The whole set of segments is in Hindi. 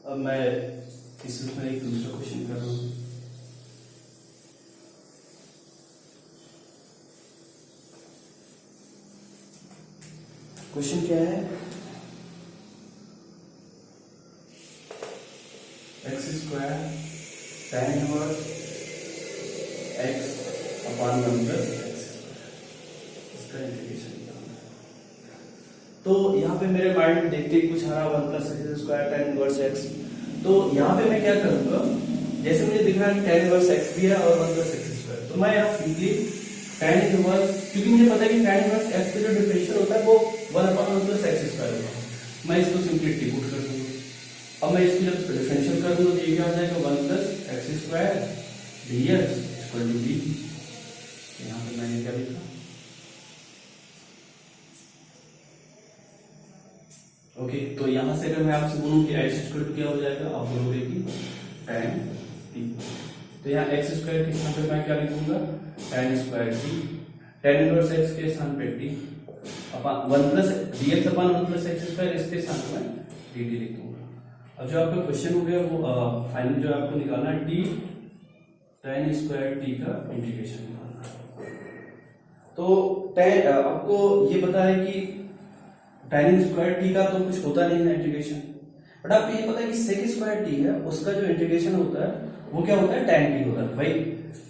अब मैं इसमें एक दूसरा क्वेश्चन कर रहा हूँ। क्वेश्चन क्या है? X square tan inverse x upon 1 plus x square, इसका इंटीग्रेशन निकालना है। तो यहाँ पे मेरे माइंड में देखते ही कुछ आ रहा 1 plus x square tan inverse x. तो यहाँ पे मैं क्या करूंगा, जैसे मुझे दिख रहा है tan इनवर्स एक्स भी है और 1 प्लस एक्स स्क्वायर, तो मैं यहाँ सिंपली tan इनवर्स, क्योंकि मुझे पता है कि tan इनवर्स एक्स का जो डिफरेंशियल होता है वो 1 अपॉन 1 प्लस एक्स स्क्वायर होगा, मैं इसको सिंपली टिपुट कर दूंगा। अब मैं इसको जब डिफरेंशियल कर दूंगा तो ये क्या हो जाएगा 1 plus x square dx equal to dt। यहाँ पे मैंने क्या लिखा, ओके। तो यहाँ से अगर मैं आपसे बोलूं कि एक्स स्क्वायर क्या हो जाएगा, आप बोलोगे कि tan t। तो यहाँ एक्स स्क्वायर के स्थान पे मैं क्या लिखूंगा, tan square t, tan inverse x के स्थान पे t upon 1 plus dx upon 1 plus x square, इसके स्थान पे मैं dt लिख दूंगा। अब जो आपका क्वेश्चन हो गया वो फाइनल जो आपको निकालना है t tan स्क्वायर t का इंटीग्रेशन निकालना है। तो tan आपको ये पता है कि tan स्क्वायर t का तो कुछ होता नहीं है इंटीग्रेशन, बट आपको ये पता है कि sec स्क्वायर t है, उसका जो इंटीग्रेशन होता है वो क्या होता है, tan t होता है। भाई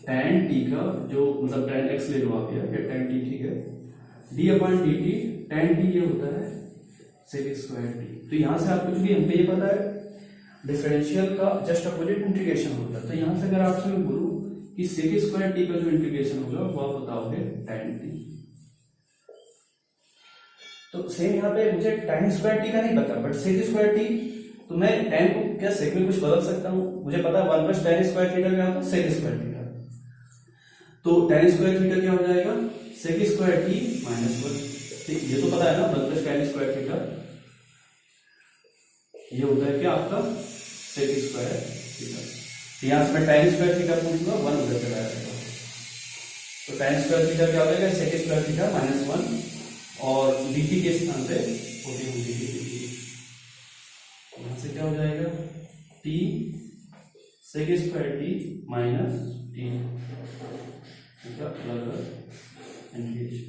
tan t का जो मतलब tan x ले लो आप, ये tan t ठीक है, d upon dt tan t ये होता है sec स्क्वायर t। तो यहाँ से आपको चूंकि हमको ये पता है डिफरेंशियल का जस्ट अपोजिट इंटीग्रेशन होता है, तो यहाँ से अगर आपसे मैं बोलूं कि sec स्क्वायर t का जो इंटीग्रेशन होगा वो आप बताओगे tan t। तो सेम यहाँ पे मुझे tan स्क्वायर t का नहीं पता, बट sec स्क्वायर t, तो मैं tan को क्या sec में कुछ बदल सकता हूँ, मुझे पता है 1 प्लस tan स्क्वायर थीटा क्या होता है, sec स्क्वायर थीटा। तो tan स्क्वायर थीटा क्या हो जाएगा, sec स्क्वायर t माइनस 1, ये तो पता है ना, 1 प्लस tan स्क्वायर थीटा ये होता है क्या आपका sec स्क्वायर थीटा। यहाँ से मैं tan स्क्वायर थीटा पूछूंगा 1 उधर चला जाएगा, तो tan स्क्वायर थीटा क्या हो जाएगा, sec स्क्वायर थीटा माइनस 1 और dt के स्थान पे होती हुई dt, यहाँ से क्या हो जाएगा t sec square t minus t का इंटीग्रेशन।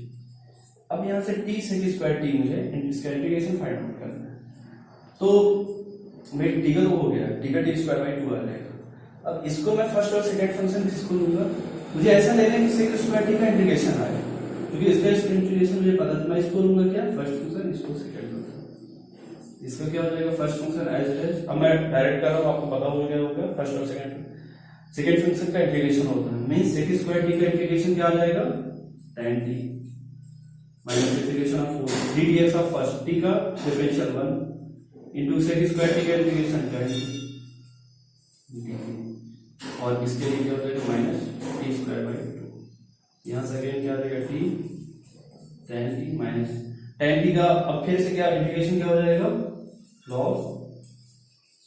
अब यहाँ से t sec स्क्वायर t मुझे इसका इंटीग्रेशन फाइंड आउट करना है। तो भाई t का तो हो गया, t का t स्क्वायर बाई 2 आ जाएगा। अब इसको मैं फर्स्ट और सेकंड फंक्शन किसको लूंगा, मुझे ऐसा लेना है कि sec स्क्वायर t का इंटीग्रेशन आए, क्योंकि इसका इंटीग्रेशन मुझे पता है, तो मैं इसको लूंगा क्या, फर्स्ट फंक्शन, इसको सेकंड फंक्शन। इसका क्या हो जाएगा, first function as it is. अब मैं डायरेक्ट कर रहा हूँ, आपको पता हो गया होगा फर्स्ट और सेकंड फंक्शन का इंटीग्रेशन होता है, मींस sec स्क्वायर t का इंटीग्रेशन क्या आ जाएगा, tan t minus integration of ddx of first t का differential 1 into sec square t का इंटीग्रेशन tan t, और इसके लिए क्या हो जाएगा माइनस t स्क्वायर बाई 2। यहाँ से अगेन क्या आ जाएगा t tan t minus tan t का, अब फिर से क्या इंटीग्रेशन क्या हो जाएगा, log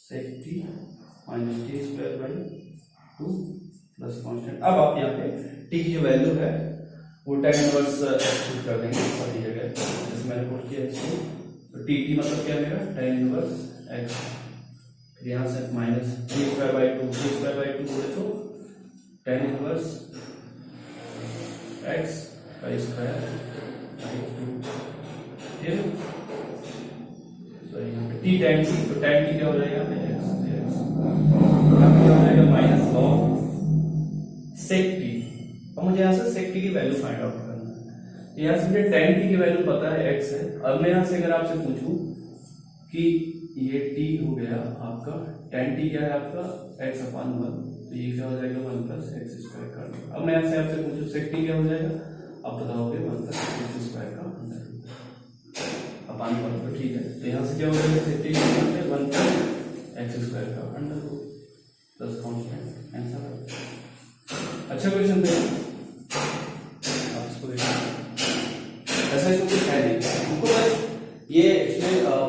sec t minus t square by 2 plus constant. अब आप यहाँ पे t की जो वैल्यू है वो tan इनवर्स पुट कर देंगे सभी जगह, जैसे मैंने पुट किया इसको, तो t मतलब क्या मेरा tan इनवर्स x, फिर यहाँ से माइनस t स्क्वायर बाई 2 बोले तो tan इनवर्स x का स्क्वायर बाई 2, फिर सॉरी यहाँ पे t tan t, तो tan t क्या हो जाएगा x, यहाँ पे क्या हो जाएगा माइनस log sec t। अब मुझे यहाँ से sec t की वैल्यू फाइंड आउट करना है, यहाँ से मुझे tan t की वैल्यू पता है x है। अब मैं यहाँ से अगर आपसे पूछूं कि ये t हो गया आपका, tan t क्या है आपका x अपॉन 1, तो ये क्या हो जाएगा 1 प्लस एक्स स्क्वायर का। अब मैं यहाँ से आपसे पूछूं sec t क्या हो जाएगा, आप बताओगे 1 प्लस एक्स स्क्वायर का अंडर अपॉन 1, तो ठीक है। तो यहाँ से क्या हो जाएगा sec t 1 plus x square का अंडर प्लस कांस्टेंट, आंसर। अच्छा क्वेश्चन थे, आप इसको देखिए, ऐसा इसमें कुछ है नहीं, हमको बस ये इसमें अब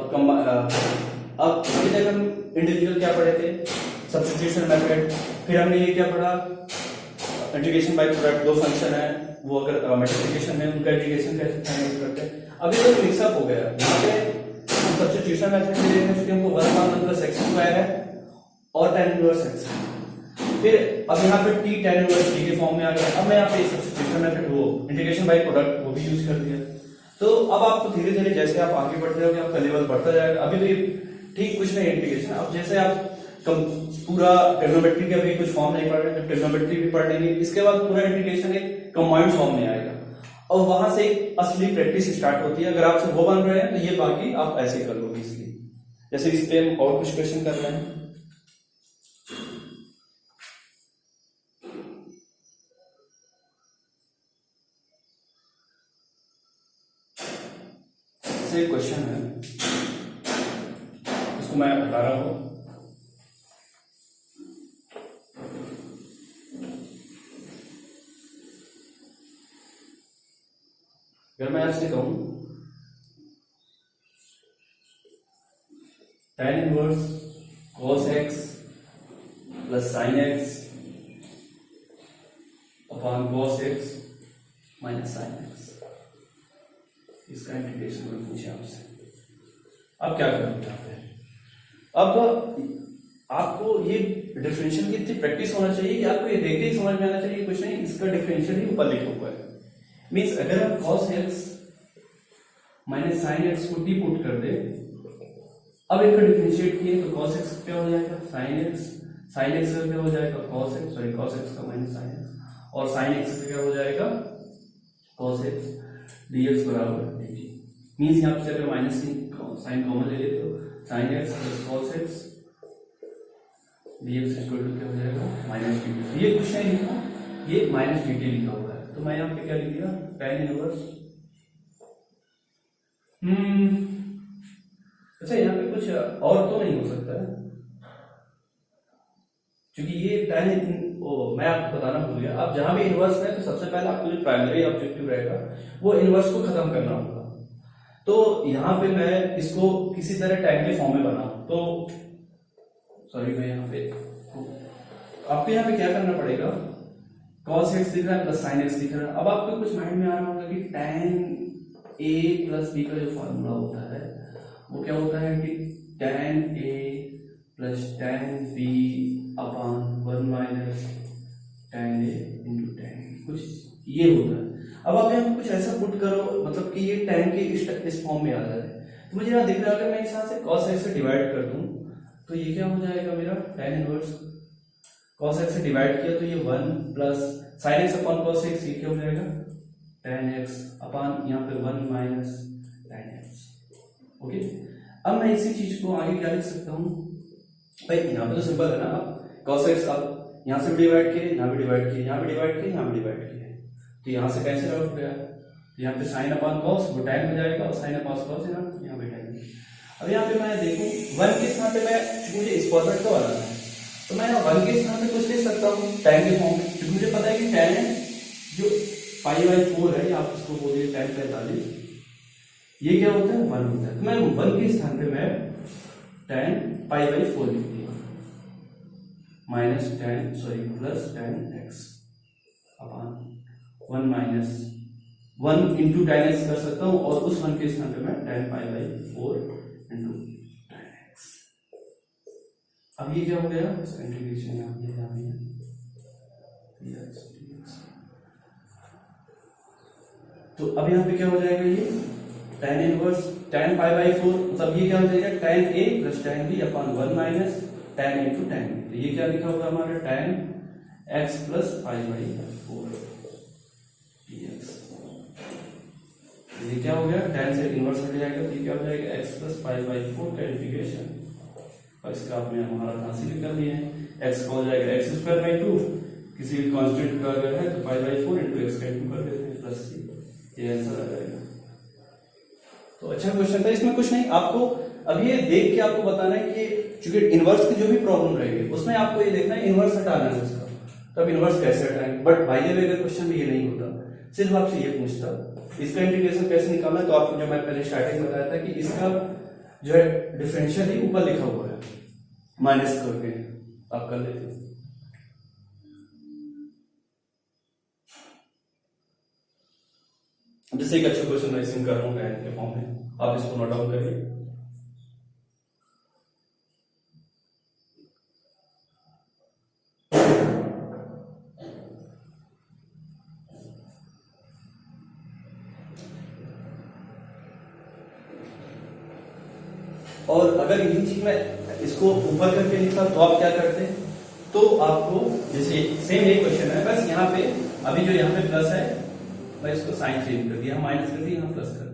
अभी तक हम इंडिविजुअल क्या पढ़े थे, सब्स्टिट्यूशन मेथड, फिर हमने ये क्या पढ़ा, इंटीग्रेशन बाय प्रोडक्ट, दो फंक्शन है वो अगर मल्टीप्लिकेशन है उनका इंटीग्रेशन कैसे फाइंड करते हैं। अभी तो मिक्सअप हो गया, यहाँ पे हम सब्स्टिट्यूशन मेथड ले रहे हैं, क्योंकि हमको 1 प्लस एक्स स्क्वायर है और tan इनवर्स x। फिर अब यहाँ पे t tan इनवर्स t के फॉर्म में आ गया। अब मैं यहाँ पे सब्स्टिट्यूशन मेथड वो इंटीग्रेशन बाय प्रोडक्ट वो भी यूज कर दिया। तो अब आपको धीरे धीरे जैसे आप आगे बढ़ते जाओगे आपका लेवल बढ़ता जाएगा। अभी तो ये ठीक कुछ नहीं इंटीग्रेशन, अब जैसे आप पूरा ट्रिग्नोमेट्री के अभी कुछ फॉर्म नहीं पढ़ रहे, जब ट्रिग्नोमेट्री भी पढ़ लेंगे इसके बाद पूरा इंटीग्रेशन एक कंबाइंड फॉर्म में आएगा और वहां से एक असली प्रैक्टिस स्टार्ट होती है। अगर आपसे वो बन रहे हैं तो ये बाकी आप ऐसे कर लोगे इसलिए। जैसे इस पे हम और कुछ क्वेश्चन कर रहे हैं। जैसे क्वेश्चन है, इसको मैं बता रहा हूं। अगर मैं आपसे कहूं tan inverse cos x plus sin x upon cos x minus sin x, इसका इंटीग्रेशन में पूछे आपसे, अब क्या करोगे यहाँ पे? अब आपको ये डिफरेंशियल की इतनी प्रैक्टिस होना चाहिए कि आपको ये देख के ही समझ में आना चाहिए कुछ नहीं, इसका डिफरेंशियल ही ऊपर लिखा हुआ है। मीन्स अगर आप cos x minus sin x को डी पुट कर दे, अब इनका डिफरेंशिएट किए तो cos x क्या हो जाएगा sin x का क्या हो जाएगा cos x का माइनस sin x, और sin x का क्या हो जाएगा cos x dx बराबर dt। मीन्स यहाँ पे अगर माइनस साइन कॉमन ले लेते हो sin x plus cos x dx equal to क्या हो जाएगा माइनस dt। ये कुछ नहीं लिखा, ये माइनस dt लिखा हुआ है, तो मैं यहाँ पे क्या लिख दिया tan इनवर्स। अच्छा यहाँ पे कुछ और तो नहीं हो सकता है, क्योंकि ये tan मैं आपको बताना भूल गया। आप जहां भी इनवर्स है तो सबसे पहले आपको जो प्राइमरी ऑब्जेक्टिव रहेगा वो इनवर्स को खत्म करना होगा। तो यहाँ पे मैं इसको किसी तरह tan के फॉर्म में बनाऊं, तो सॉरी मैं यहाँ पे आपको यहाँ पे क्या करना पड़ेगा, cos x दिख रहा है प्लस sin x दिख रहा है। अब आपको कुछ माइंड में आ रहा होगा कि tan a प्लस b का जो फॉर्मूला होता है वो क्या होता है कि tan a plus tan b upon 1 minus tan a into tan b, कुछ ये होता है। अब आप यहाँ कुछ ऐसा पुट करो मतलब कि ये tan के इस फॉर्म में आ जाए, तो मुझे यहाँ दिख रहा है अगर मैं इस यहाँ से cos x से डिवाइड कर दूं तो ये क्या हो जाएगा मेरा tan इनवर्स cos x से डिवाइड किया तो ये 1 plus sin x upon cos x, ये क्या हो जाएगा tan x अपॉन यहाँ पे 1 माइनस tan x। ओके, अब मैं इसी चीज को आगे क्या लिख सकता हूँ भाई, यहाँ पे तो सिंपल है ना, cos x अब यहाँ से भी डिवाइड किए, यहाँ भी डिवाइड किए, यहाँ भी डिवाइड किए, यहाँ भी डिवाइड किए, तो यहाँ से कैंसिल आउट हो गया, तो यहाँ पे sin अपॉन cos वो tan हो जाएगा और sin अपॉन cos यहाँ पे tan। अब यहाँ पे मैं देखूं 1 के स्थान पे मैं, मुझे इस फॉर्मेट को बनाना है तो मैं 1 के स्थान पे कुछ लिख सकता हूँ tan के फॉर्म में, क्योंकि मुझे पता है कि tan जो π/4 है, आप इसको बोलिए tan 45, ये क्या होता है 1 होता है, तो मैं 1 के स्थान पे मैं tan π/4 लिख दिया minus plus tan x upon 1 minus 1 into tan x कर सकता हूँ, और उस 1 के स्थान पे मैं tan π/4 इंटू tan x। अब ये क्या हो गया, इंटीग्रेशन तो अब यहाँ पे क्या हो जाएगा, ये tan इनवर्स tan π/4 मतलब ये क्या हो जाएगा tan a plus tan b upon 1 minus tan into tan b। तो ये क्या लिखा होगा हमारा tan x प्लस π/4 dx। ये क्या हो गया tan से इनवर्स हट जाएगा, तो ये क्या हो जाएगा x प्लस π/4 का इंटीग्रेशन, और इसका आपने हमारा हासिल कर लिया है। x का हो जाएगा x²/2, किसी भी कांस्टेंट का अगर है तो π/4 इंटू x का इंटू कर देते हैं प्लस c, ये आंसर आ जाएगा। तो अच्छा क्वेश्चन था, इसमें कुछ नहीं, आपको अब ये देख के आपको बताना है कि चूंकि इनवर्स की जो भी प्रॉब्लम रहेगी उसमें आपको ये देखना है इनवर्स हटाना है उसका, तो अब इनवर्स कैसे हटाएंगे। बट बाय द वे अगर क्वेश्चन में ये नहीं होता, सिर्फ आपसे ये पूछता इसका इंटीग्रेशन कैसे निकालना है, तो आपको जो मैं पहले स्टार्टिंग में बताया था कि इसका जो है डिफरेंशियल ही ऊपर लिखा हुआ है माइनस करके, आप कर लेते हो। जैसे एक अच्छा क्वेश्चन मैं कर रहा हूँ tan के फॉर्म में, आप इसको नोट डाउन करिए। और अगर यही चीज मैं इसको ऊपर करके लिखता तो आप क्या करते, तो आपको जैसे सेम एक क्वेश्चन है, बस यहाँ पे अभी जो यहाँ पे प्लस है मैं इसको साइन चेंज कर दिया, माइनस कर दिया, यहाँ प्लस कर दिया।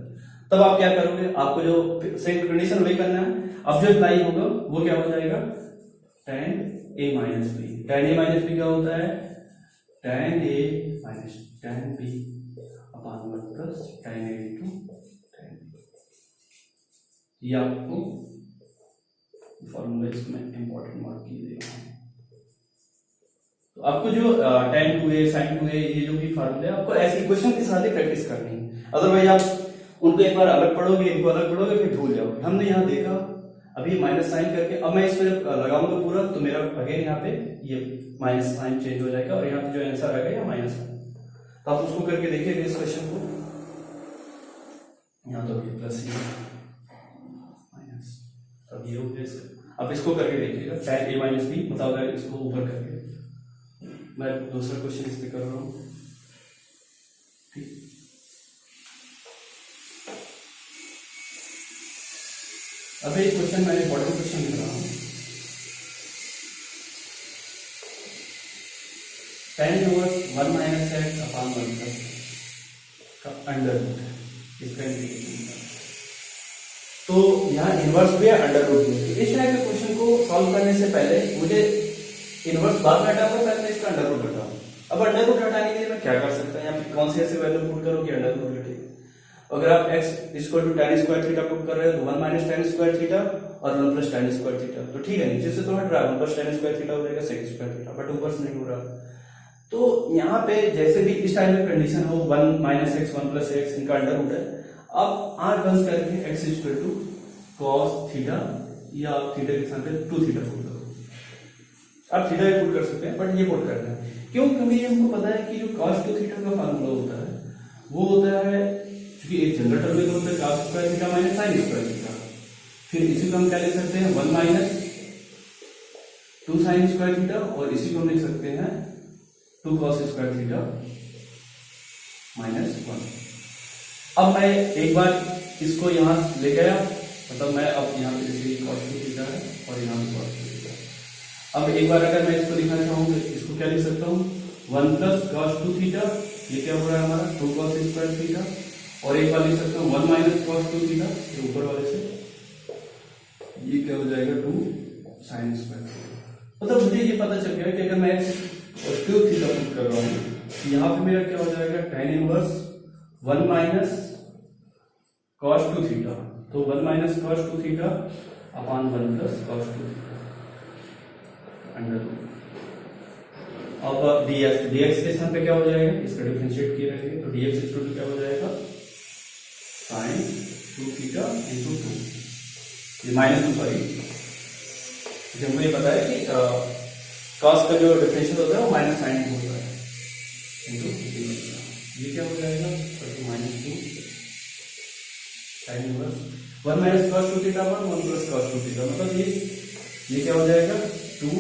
तब आप क्या करोगे, आपको जो सेम कंडीशन वही करना है। अब जो अप्लाई होगा वो क्या हो जाएगा, tan a minus B. tan a minus B क्या होता है, tan a minus tan b upon 1 plus tan a into tan b। ये आपको फॉर्मूला इसमें इंपॉर्टेंट मार्क किए देगा। तो आपको जो tan 2a sin 2a ये जो भी फार्मूले है आपको ऐसे इक्वेशन के साथ ही प्रैक्टिस करनी है, अदरवाइज आप उनको एक बार अलग पढ़ोगे, इनको अलग पढ़ोगे, फिर भूल जाओगे। हमने यहाँ देखा अभी माइनस साइन करके, अब मैं इसमें लगाऊंगा पूरा तो मेरा अगेन यहाँ पे ये माइनस साइन चेंज हो जाएगा और यहाँ पे जो आंसर आएगा ये माइनस है। तो आप उसको करके देखिए इस क्वेश्चन को, यहाँ तो ये प्लस ही माइनस, तब ये हो गया। अब इसको करके देखिएगा tan a माइनस बी, मतलब इसको ऊपर करके मैं दूसरा क्वेश्चन इस पे कर रहा हूँ, ठीक। अब एक क्वेश्चन मैं इंपॉर्टेंट क्वेश्चन लिख रहा हूँ, tan inverse 1 minus x upon 1 plus का अंडर रूट है, इसका इंटीग्रेशन है। तो यहाँ इनवर्स भी है, अंडर रूट भी है। इस टाइप के क्वेश्चन को सॉल्व करने से पहले मुझे इनवर्स बाद में हटाऊंगा, पहले मैं इसका अंडर रूट हटाऊं। अब अंडर रूट हटाने के लिए मैं क्या कर सकता हूँ, यहाँ पे कौन से ऐसे वैल्यू पुट करो कि अंडर रूट हटे। अगर आप x equal to tan square theta put कर रहे हो तो 1 माइनस tan स्क्वायर थीटा और 1 प्लस tan स्क्वायर थीटा, तो ठीक है, नीचे से तो हट रहा है, 1 प्लस tan स्क्वायर थीटा हो जाएगा sec स्क्वायर थीटा, बट ऊपर से नहीं हो रहा। तो यहाँ पे जैसे भी इस टाइप की कंडीशन हो 1 माइनस एक्स 1 प्लस एक्स इनका अंडर रूट है। अब आर बंद करके x equal to cos theta या आप थीटा के साथ 2 थीटा पुट करो। आप थीटा पुट कर सकते हैं, बट ये पुट करना है क्यों, क्योंकि हमको पता है कि जो cos 2 थीटा का फार्मूला होता है वो होता है, क्योंकि एक जनरल टर्म में होता है cos square theta minus sin square theta. फिर इसी को हम क्या लिख सकते हैं 1 माइनस 2 sin स्क्वायर थीटा, और इसी को हम लिख सकते हैं 2 cos स्क्वायर थीटा माइनस 1। अब मैं एक बार इसको यहाँ ले गया, मतलब मैं अब यहाँ पे जैसे cos 2 थीटा है और यहाँ पे cos 2 थीटा। अब एक बार अगर मैं इसको लिखना चाहूँ तो इसको क्या लिख सकता हूँ 1 प्लस cos 2 थीटा, ये क्या हो रहा है हमारा 2 cos स्क्वायर थीटा, और एक बार लिख सकता हूँ 1 माइनस cos 2 थीटा, ये ऊपर वाले से ये क्या हो जाएगा 2 sin स्क्वायर थीटा। मतलब मुझे ये पता चल गया कि अगर मैं 2 थीटा पुट कर रहा हूँ तो यहाँ पे मेरा क्या हो जाएगा tan inverse 1 minus cos 2 theta, तो 1 minus cos 2 theta upon 1 plus cos 2 theta under root. अब dx के स्थान पे क्या हो जाएगा, इसका डिफरेंशिएट किए रहेंगे, तो dx इक्वल टू क्या हो जाएगा sin 2 थीटा इंटू 2, ये माइनस 2, सॉरी हमको ये पता है कि cos का जो डिफरेंशियल होता है वो माइनस sin 2 होता है इंटू, ये क्या हो जाएगा minus 2 sin inverse 1 minus cos 2 theta upon 1 plus cos 2 theta, मतलब ये क्या हो जाएगा 2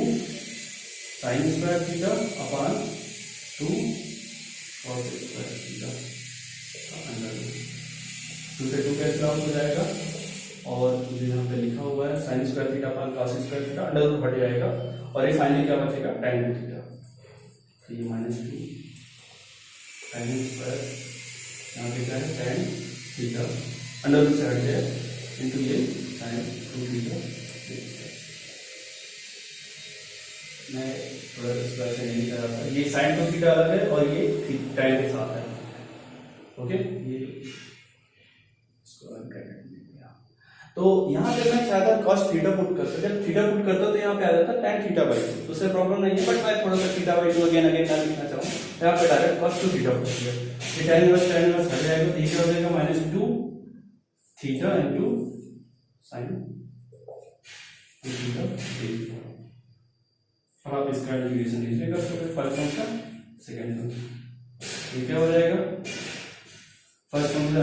sin square theta upon 2 cos square theta under root. 2 से 2 कैंसिल आउट हो जाएगा और जो यहाँ पे लिखा हुआ है sin square theta upon cos square theta under root हट जाएगा, और ये फाइनली क्या बचेगा tan थीटा, तो ये माइनस 2 tan स्क्वायर, यहाँ पे क्या है tan थीटा अंडर रूट से हट जाए इंटू ये sin 2 थीटा। मैं थोड़ा इसको ऐसे नहीं कर रहा था, ये sin 2 थीटा अलग है और ये tan के साथ है, ओके। ये इसको ब्रैकेट में दिया, तो यहाँ पे मैं चाहता cos थीटा पुट करता, जब थीटा पुट करता तो यहाँ पे आ जाता tan थीटा बाई 2, तो उससे प्रॉब्लम नहीं है, बट मैं थोड़ा सा थीटा बाई 2 अगेन ना लिखना चाहूँ, यहाँ पे डायरेक्ट cos 2 थीटा पुट किया, ये tan इनवर्स हट जाएगा, तो ये क्या हो जाएगा minus 2 theta into sin 2 theta. अब आप इसका इंटीग्रेशन लीजिएगा, फर्स्ट फंक्शन सेकंड फंक्शन, ये क्या हो जाएगा first function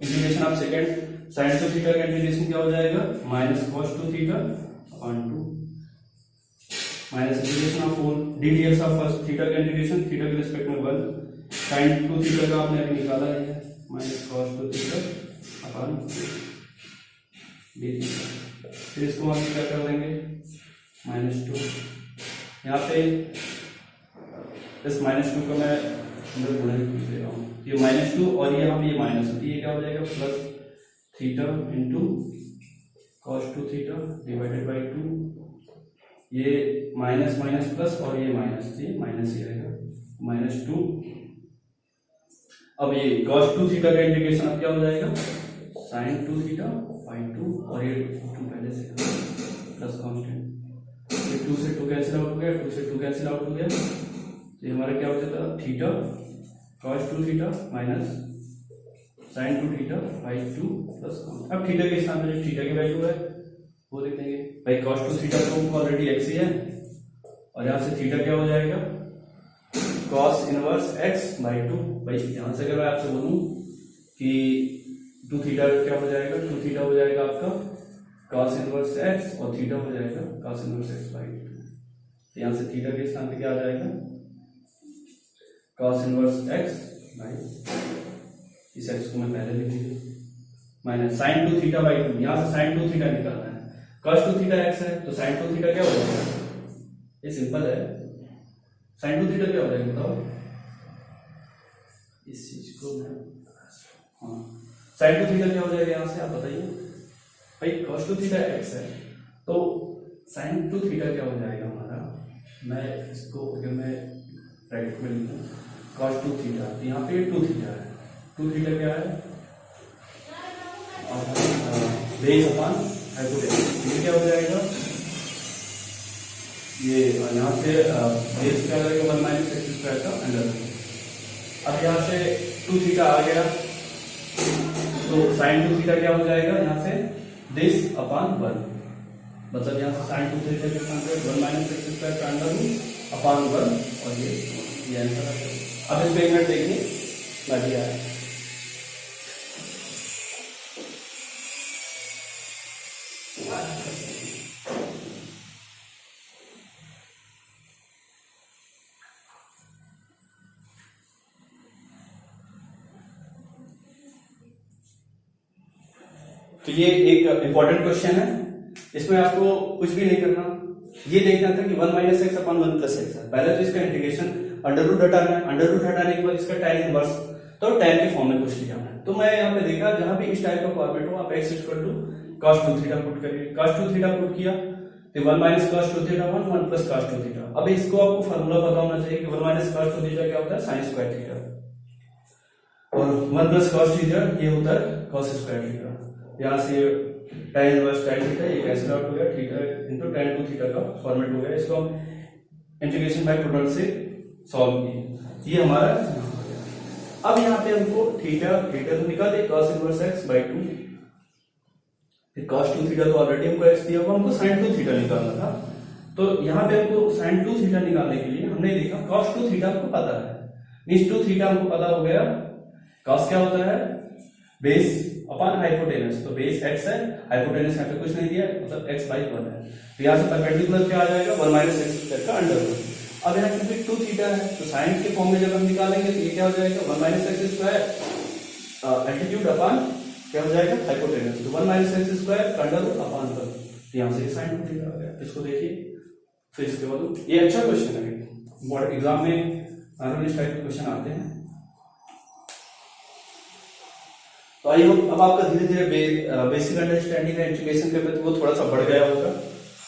integration of second sin 2 theta का इंटीग्रेशन क्या हो जाएगा minus cos 2 theta upon 2 minus integration of 4 ddx of first theta का इंटीग्रेशन थीटा के रिस्पेक्ट में 1 sin 2 थीटा का आपने अभी निकाला है minus cos 2 theta upon D theta. फिर इसको हम क्या कर देंगे -2, यहाँ पे इस -2 को मैं अंदर गुणा कर रहा हूँ, ये -2 और यहाँ पे ये माइनस होती है, ये क्या हो जाएगा plus theta into cos 2 theta divided by 2, ये माइनस माइनस प्लस और ये माइनस, ये माइनस ही रहेगा -2। अब ये cos 2 थीटा का इंटीग्रेशन अब क्या हो जाएगा sin 2 थीटा बाई 2, और ये 2 पहले से प्लस कांस्टेंट, ये 2 से 2 कैंसिल आउट हो गया, 2 से 2 कैंसिल आउट हो गया, तो ये हमारा क्या हो जाता है theta cos 2 theta minus sin 2 theta by 2 plus. अब थीटा के स्थान पे जो थीटा की वैल्यू है वो देख लेंगे भाई, cos 2 थीटा तो ऑलरेडी x ही है, और यहाँ से थीटा क्या हो जाएगा cos इनवर्स x बाई 2। भाई यहाँ से अगर मैं आपसे बोलूं कि 2 थीटा क्या हो जाएगा, 2 थीटा हो जाएगा आपका cos इनवर्स x, और थीटा हो जाएगा cos इनवर्स x बाई 2। यहाँ से थीटा के स्थान पे क्या आ जाएगा cos इनवर्स x बाई, इस x को मैं पहले लिख लीजिए, माइनस sin 2 थीटा बाई 2, यहाँ से sin 2 थीटा निकालना है, cos 2 थीटा x है तो sin 2 थीटा क्या हो जाएगा, ये सिंपल है, sin 2 थीटा क्या हो जाएगा बताओ, इस चीज को हाँ sin 2 थीटा क्या हो जाएगा यहाँ से आप बताइए भाई, cos 2 थीटा x है तो sin 2 थीटा क्या हो जाएगा हमारा, मैं इसको अगर मैं ब्रैकेट में लिखूं cos 2 थीटा, तो यहाँ पे 2 थीटा है, 2 थीटा क्या है बेस अपॉन हाइपोटेन्यूज, ये क्या हो जाएगा, ये यहाँ से बेस क्या हो जाएगा 1 माइनस एक्स स्क्वायर का अंडर। अब यहाँ से 2 थीटा आ गया तो sin 2 थीटा क्या हो जाएगा यहाँ से बेस अपॉन 1, मतलब यहाँ से sin 2 थीटा के स्थान पे 1 माइनस एक्स स्क्वायर का अंडर अपॉन 1, और ये आंसर है। अब इसको एक मिनट देखिए बाकी आया, तो ये एक इंपॉर्टेंट क्वेश्चन है, इसमें आपको कुछ भी नहीं करना, ये देखना था कि 1 minus x upon 1 plus x है, पहले तो इसका इंटीग्रेशन अंडर रूट हटाना है, अंडर रूट हटाने के बाद इसका tan इनवर्स, तो tan के फॉर्म में कुछ लिखा है, तो मैं यहाँ पे देखा जहां भी इस टाइप का फॉर्मेट हो आप x equal to cos 2 theta put करिए, cos 2 थीटा पुट किया तो 1 minus cos 2 theta 1 plus cos 2 theta. अब इसको आपको फार्मूला पता होना चाहिए कि 1 माइनस cos 2 थीटा क्या होता है sin स्क्वायर थीटा, और 1 प्लस cos थीटा ये होता है cos स्क्वायर थीटा, यहाँ से tan इनवर्स tan थीटा ये कैंसिल आउट हो गया, थीटा इनटू tan 2 थीटा का फॉर्मेट हो गया, इसको हम इंटीग्रेशन बाय प्रोडक्ट से सॉल्व किए, ये हमारा हो गया। अब यहाँ पे हमको थीटा तो निकाले cos इनवर्स x बाई 2, फिर cos 2 थीटा तो ऑलरेडी हमको x दिया हुआ, हमको sin 2 थीटा निकालना था, तो यहाँ पे हमको sin 2 थीटा निकालने के लिए हमने देखा cos 2 थीटा हमको पता है, मींस 2 थीटा हमको पता हो गया, cos क्या होता है बेस अपॉन हाइपोटेनस, तो बेस x है, हाइपोटेनस यहाँ पे कुछ नहीं दिया मतलब x बाई 1 है, तो यहाँ से परपेंडिकुलर क्या आ जाएगा 1 माइनस एक्स स्क्वायर का अंडर रूट। अब यहाँ क्योंकि 2 थीटा है तो साइन के फॉर्म में जब हम निकालेंगे तो ये क्या हो जाएगा 1 minus x square altitude upon क्या हो जाएगा हाइपोटेनस, तो 1 minus x square under root upon 1, यहाँ से साइन 2 थीटा आ गया। इसको देखिए फिर इसके बाद ये अच्छा क्वेश्चन है, बोर्ड एग्जाम में इस टाइप के क्वेश्चन आते हैं, तो आई होप अब आपका धीरे धीरे बेसिक अंडरस्टैंडिंग है इंटीग्रेशन के प्रति वो थोड़ा सा बढ़ गया होगा।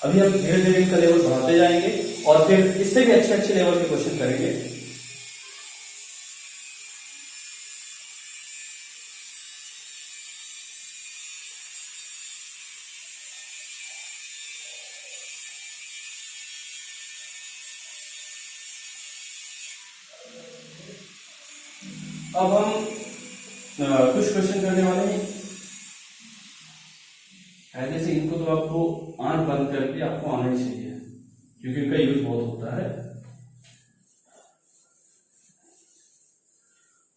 अभी हम धीरे धीरे इनका लेवल बढ़ाते जाएंगे और फिर इससे भी अच्छे लेवल के क्वेश्चन करेंगे। अब हम कुछ क्वेश्चन करने वाले हैं, जैसे इनको तो आपको आंख बंद करके आपको आना ही चाहिए क्योंकि इनका यूज बहुत होता है।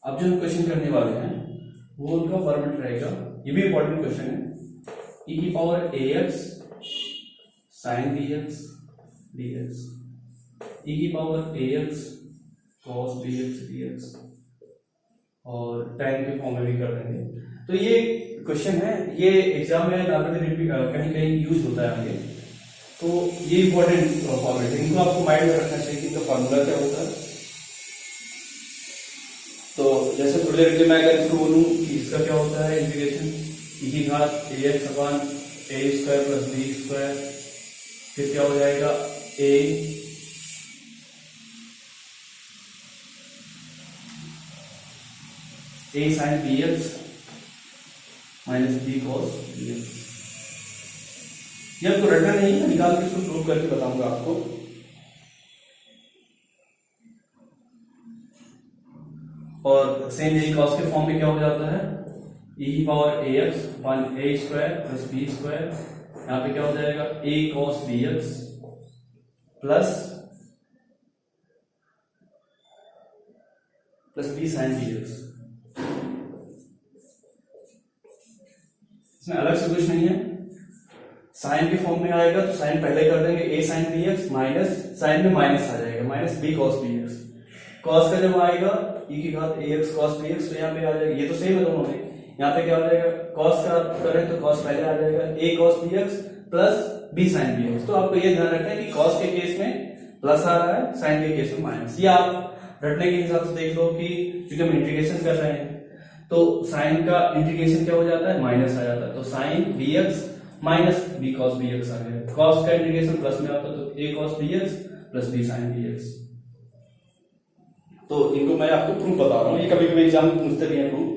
अब जो हम क्वेश्चन करने वाले हैं वो उनका फॉर्मेट रहेगा, ये भी इंपॉर्टेंट क्वेश्चन है, e की power ax sin bx dx, e की power ax cos bx dx और tan के फॉर्म में भी कर देंगे। तो ये क्वेश्चन है, ये एग्जाम में ना कहीं कहीं यूज होता है आगे, तो ये इंपॉर्टेंट फॉर्मेट है, इनको आपको माइंड में रखना चाहिए कि इनका फॉर्मूला क्या होता है। तो जैसे थोड़ी देर के मैं अगर इसको बोलूं कि इसका क्या होता है इंटीग्रेशन e की घात ax upon a square plus b square, फिर क्या हो जाएगा a sine bx minus b cos bx। ये आपको रटना नहीं है, निकाल के इसको प्रूव करके बताऊंगा आपको। और सेम यही कॉस के फॉर्म में क्या हो जाता है e की power ax upon a square plus b square, यहाँ पे क्या हो जाएगा a cos bx plus b sin bx। इसमें अलग से कुछ नहीं है, साइन के फॉर्म में आएगा तो साइन पहले कर देंगे a sin bx minus sine में माइनस आ जाएगा minus b cos bx। cos का जब आएगा e की घात ax cos bx, तो यहाँ पे आ जाएगा, ये तो सेम है दोनों में, यहाँ पे क्या हो जाएगा cos का करें तो cos पहले आ जाएगा a cos bx plus b sin bx। तो आपको ये ध्यान रखना है कि cos के केस में प्लस आ रहा है, साइन के केस में माइनस। ये आप रटने के हिसाब से देख लो कि क्योंकि हम इंटीग्रेशन कर रहे हैं तो साइन का इंटीग्रेशन क्या हो जाता है माइनस आ जाता है, तो sine bx minus b cos bx आ गया। cos का इंटीग्रेशन प्लस में आता है तो a cos bx plus b sin bx। तो इनको मैं आपको प्रूफ बता रहा हूँ, ये कभी कभी एग्जाम में पूछते भी हैं प्रूफ।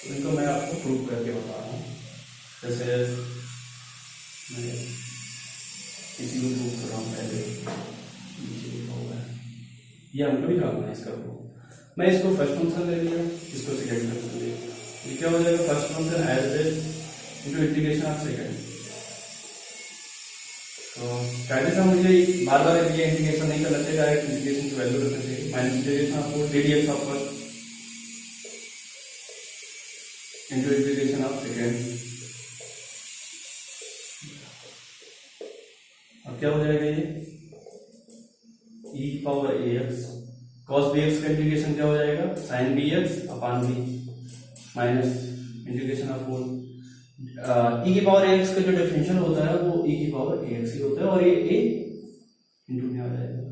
तो इनको मैं आपको प्रूफ करके बता रहा हूँ, जैसे मैं किसी को प्रूफ कर रहा हूँ पहले, नीचे लिखा हुआ है, ये हमको भी करना है इसका प्रूफ। मैं इसको फर्स्ट फंक्शन ले लिया, इसको सेकेंड फंक्शन ले लिया, ये क्या हो जाएगा first function as this into integration of second. तो पहले से मुझे बार बार ये इंटीग्रेशन नहीं करना चाहिए, डायरेक्ट इंटीग्रेशन की वैल्यू रखना चाहिए, minus integration of 4 ddx of first into integration of second. अब क्या हो जाएगा ये e power ax cos bx का इंटीग्रेशन क्या हो जाएगा sin bx upon b minus integration of 4 e की पावर ax का जो डिफरेंशियल होता है वो e की पावर ax ही होता है, और ये a इंटू में आ जाएगा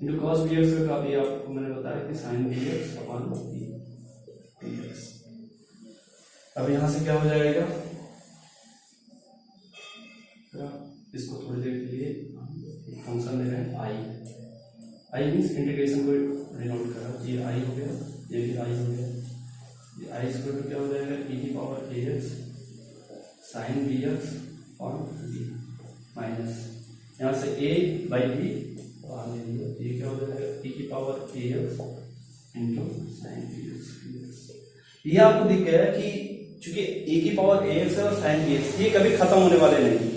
इंटू cos bx का अभी आपको मैंने बताया कि sin bx अपान b dx। अब यहां से क्या हो जाएगा, इसको थोड़ी देर के लिए एक फंक्शन ले रहे हैं i मीन्स इंटीग्रेशन को डिनोट कर रहा है, ये i हो गया, ये भी i हो गया, ये i स्क्वायर क्या हो जाएगा e की पावर ax sin bx और b माइनस यहाँ से a बाई b बाहर ले लिया, ये क्या हो जाएगा e की power ax into sin bx dx। ये आपको दिख गया कि चूंकि e की पावर ax है और sin bx ये कभी खत्म होने वाले नहीं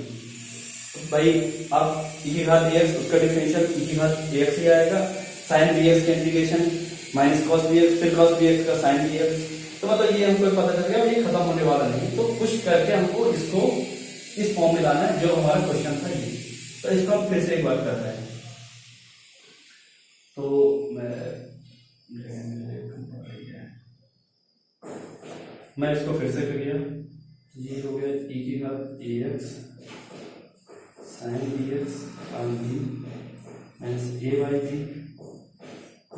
भाई। आप e की घात ax उसका डिफरेंशियल e की घात ax ही आएगा, sin bx का इंटीग्रेशन माइनस cos bx फिर cos bx का sin bx। तो मतलब ये हमको पता चल गया ये खत्म होने वाला नहीं, तो कुछ करके हमको इसको इस फॉर्म में लाना है जो हमारा क्वेश्चन था ये। तो इसको हम फिर से एक बार कर रहे हैं, तो मैं इसको फिर से कर लिया, ये हो गया e की घात ax sin bx और b minus a by b।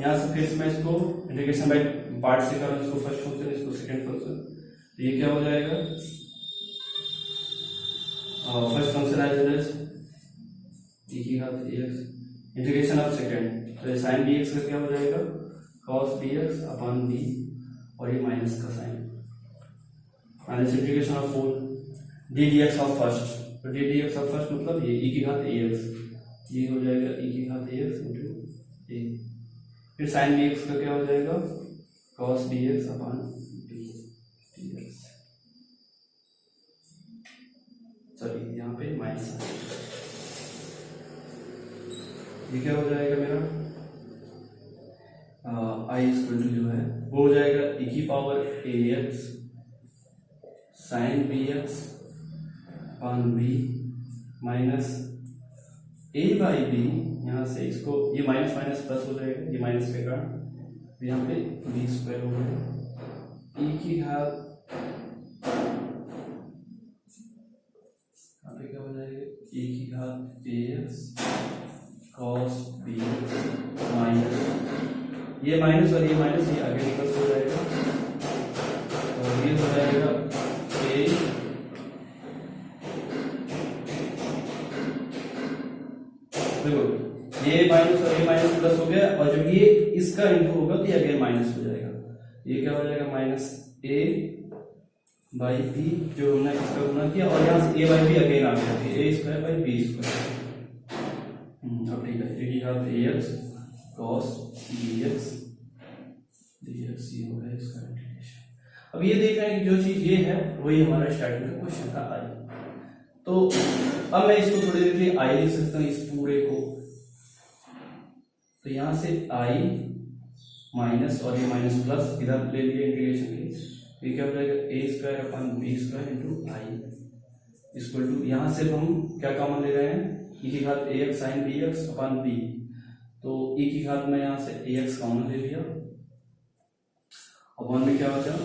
यहाँ से फिर मैं इसको इंटीग्रेशन बाई पार्ट से करूँ, इसको फर्स्ट फंक्शन इसको सेकंड फंक्शन, तो ये क्या हो जाएगा फर्स्ट फंक्शन एज e की घात ax इंटीग्रेशन ऑफ सेकंड, तो ये sin bx का क्या हो जाएगा cos bx अपॉन b और ये माइनस का sine minus integration of 4 ddx of first, तो ddx ऑफ फर्स्ट मतलब ये e की घात ax, ये हो जाएगा e की घात ax इंटू a, फिर sin bx का क्या हो जाएगा cos bx upon b dx। Sorry यहाँ पे माइनस, ये क्या हो जाएगा मेरा i इक्वल टू जो है वो हो जाएगा e की power ax sin bx upon b minus a by B, यहाँ से इसको ये माइनस माइनस प्लस हो जाएगा, ये माइनस के कारण यहाँ पे बी स्क्वायर हो गया, e की घात यहाँ पे क्या हो जाएगा, e की घात ax cos b माइनस ये माइनस और ये माइनस, ये आगे प्लस हो जाएगा और ये हो जाएगा a देखो ये माइनस और ये माइनस प्लस हो गया, और जब ये इसका इनटू होगा तो ये अगेन माइनस हो जाएगा, ये क्या हो जाएगा माइनस a बाई बी जो हमने इसका गुना किया, और यहाँ से a बाई बी अगेन आ गया, a square by B square. अब ठीक है, a की घात ax cos bx dx ये हो गया इसका इंटीग्रेशन। अब ये देख रहे हैं कि जो चीज ये है वही हमारा स्टार्टिंग का क्वेश्चन था आई। तो अब मैं इसको थोड़ी देर के लिए आई लिख सकता हूँ इस पूरे को, तो यहां से आई माइनस और ये माइनस प्लस इधर ले लिए इंटीग्रेशन के, ये क्या हो जाएगा A square upon B square into I equal to, यहां से हम क्या कॉमन ले रहे हैं, ई की घात A x sign B x upon B, तो ई की घात में यहां से ए एक्स कॉमन ले लिया, अपन में क्या बचा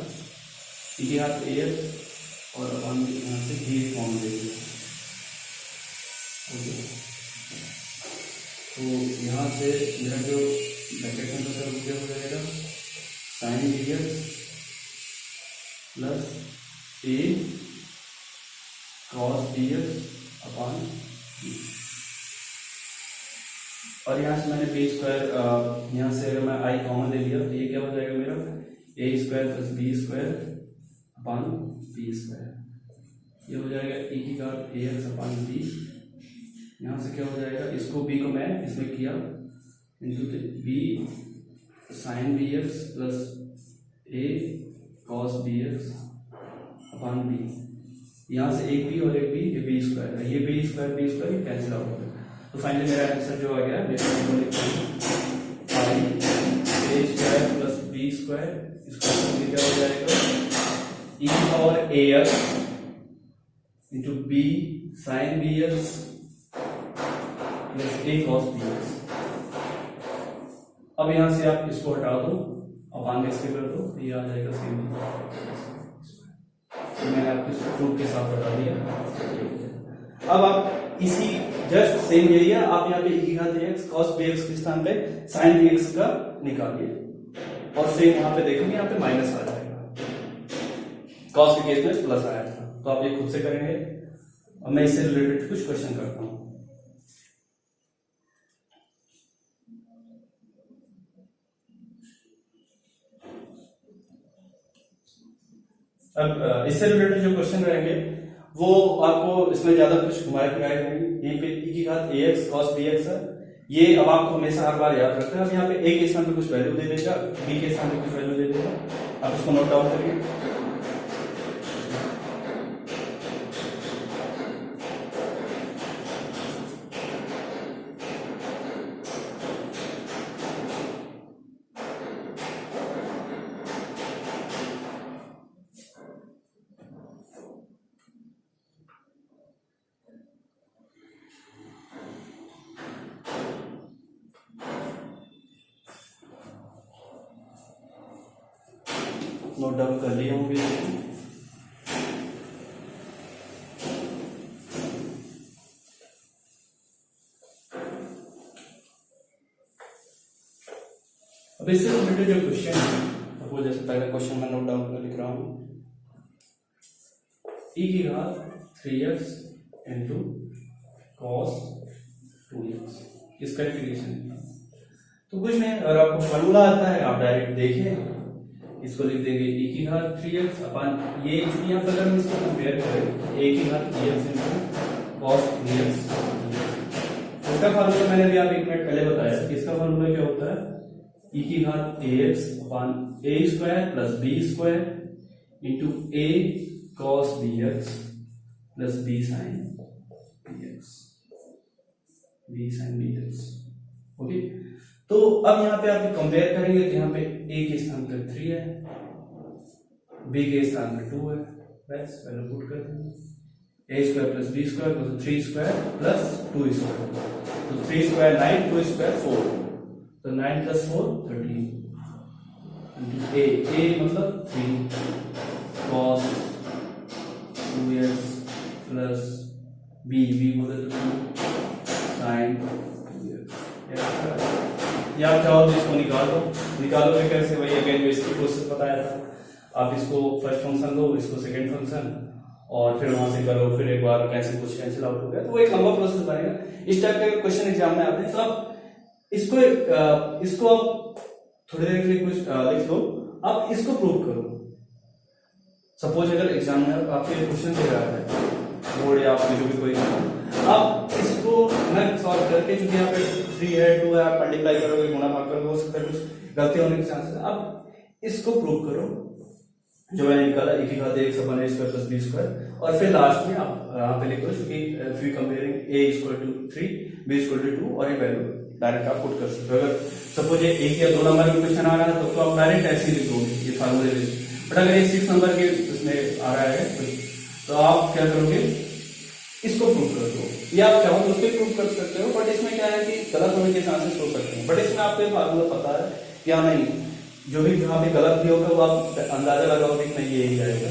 ई की घात ए एक्स और अपन में यहां से बी कॉमन ले लिया। ओके, तो यहाँ से मेरा जो ब्रैकेट में बचा वो क्या हो जाएगा sine B X plus A cos B X upon B, और यहाँ से मैंने बी स्क्वायर, यहाँ से अगर मैं आई कॉमन ले लिया तो ये क्या हो जाएगा मेरा A square plus B square upon B square, ये हो जाएगा ई की घात ए एक्स अपॉन बी, यहाँ से क्या हो जाएगा, इसको b को मैं इसमें किया into B sine B X plus A cos B X upon B, यहाँ से एक b और एक b, ये b स्क्वायर है, ये b स्क्वायर कैंसिल आउट हो गया, तो फाइनली मेरा आंसर जो आ गया I A square plus B square, इसको क्या हो जाएगा E power A X into B sine B X plus A cos B X. अब यहां से आप इसको हटा दो, अपान में इसके कर दो, ये आ जाएगा सेम, तो मैंने आपको प्रूफ के साथ बता दिया। अब आप इसी जस्ट सेम यही है, आप यहाँ पे e की घात ax cos bx के स्थान पे sin bx का निकालिए, और सेम यहाँ पे देखेंगे यहाँ पे माइनस आ जाएगा, cos के केस में प्लस आया था, तो आप ये खुद से करेंगे। और मैं इससे रिलेटेड कुछ क्वेश्चन करता हूँ। अब इससे रिलेटेड जो क्वेश्चन रहेंगे वो आपको इसमें ज्यादा कुछ घुमाए फिराए नहीं, यहीं पे e की घात ax cos bx है, ये अब आपको हमेशा हर बार याद रखना है। अब यहाँ पे a के स्थान पे कुछ वैल्यू दे देगा, b के स्थान पे कुछ वैल्यू दे देगा, आप इसको नोट डाउन करिए। नोट डाउन कर लिए होंगे। अब इससे रिलेटेड जो क्वेश्चन है वो जैसे पहला क्वेश्चन मैं नोट डाउन कर लिख रहा हूं, e की घात 3x इंटू कॉस 2x, इसका इंटीग्रेशन। तो कुछ नहीं, अगर आपको फॉर्मूला आता है आप डायरेक्ट देखें, इसको लिख देंगे e की घात 3x अपन ये यहाँ पर अगर हम इसको कंपेयर करें a की घात 3x इंटू कॉस 3x, इसका फार्मूला मैंने भी आप एक मिनट पहले बताया कि इसका फार्मूला क्या होता है, e की घात ax upon a square plus b square into a cos bx plus b sine bx। Okay, तो अब यहाँ पे आप कंपेयर करेंगे तो यहाँ पे a के स्थान पे 3 है, b के स्थान पे 2 है, बस पहले पुट कर देंगे, A square plus B square plus 3 square plus 2 square, तो 3 स्क्वायर 9, 2 स्क्वायर 4, तो 9 प्लस 4 13 इंटू ए मतलब 3 cos 2x प्लस बी बोले तो 2 sin 2x। या आप चाहो तो इसको निकालोगे कैसे, वही अगेन बेसिक प्रोसेस बताया था। आप इसको फर्स्ट फंक्शन लो, इसको सेकंड फंक्शन, और फिर वहां से करो, फिर एक बार कैसे कुछ कैंसिल आउट हो गया, तो वो एक लंबा प्रोसेस बनेगा। इस टाइप का क्वेश्चन एग्जाम में आते हैं, तो आप इसको आप थोड़ी देर के लिए कुछ लिख लो, आप इसको प्रूव करो। सपोज अगर एग्जाम में आपके क्वेश्चन दे रहा है बोर्ड या आपने जो भी कोई, आप इसको न सॉल्व करके, चूंकि यहाँ पे 3 है 2 है, आप मल्टीप्लाई करोगे, गुणा भाग करोगे, हो सकता है कुछ गलती होने के चांसेस है। अब इसको प्रूव करो जो मैंने निकाला, एक ही घात एक सब बने स्क्वायर प्लस बी स्क्वायर, और फिर लास्ट में आप यहाँ पे लिखो क्योंकि if you comparing A equal to 3 B equal to 2, और ये वैल्यू डायरेक्ट आप पुट कर सकते हो। अगर सपोज ये 1 या 2 नंबर का क्वेश्चन आ रहा है तो आप डायरेक्ट ऐसे ही लिखोगे ये फार्मूले में, बट अगर ये 6 नंबर के उसमें आ रहा है तो आप क्या करोगे, इसको प्रूव कर दो, या आप चाहो तो उसको प्रूव कर सकते हो, बट इसमें क्या है कि गलत होने के चांसेस हो सकते हैं, बट इसमें आपको फार्मूला पता है क्या नहीं, जो भी यहाँ पे गलत भी होगा वो आप अंदाजा लगाओगे कि नहीं यही आएगा,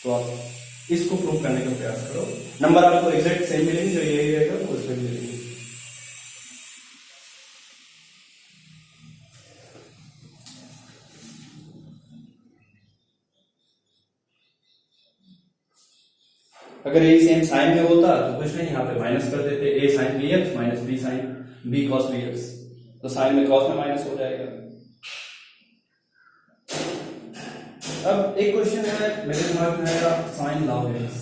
तो आप इसको प्रूव करने का प्रयास करो। नंबर आपको एग्जैक्ट सेम मिलेंगे, जो यही रहेगा वो उसमें मिलेंगे। अगर ये सेम साइन में होता तो कुछ नहीं, यहाँ पे माइनस कर देते, A sine B x minus B sine B cos B x, तो साइन में कॉस में माइनस हो जाएगा। अब एक क्वेश्चन है मेरे दिमाग में आएगा, साइन लॉग एक्स,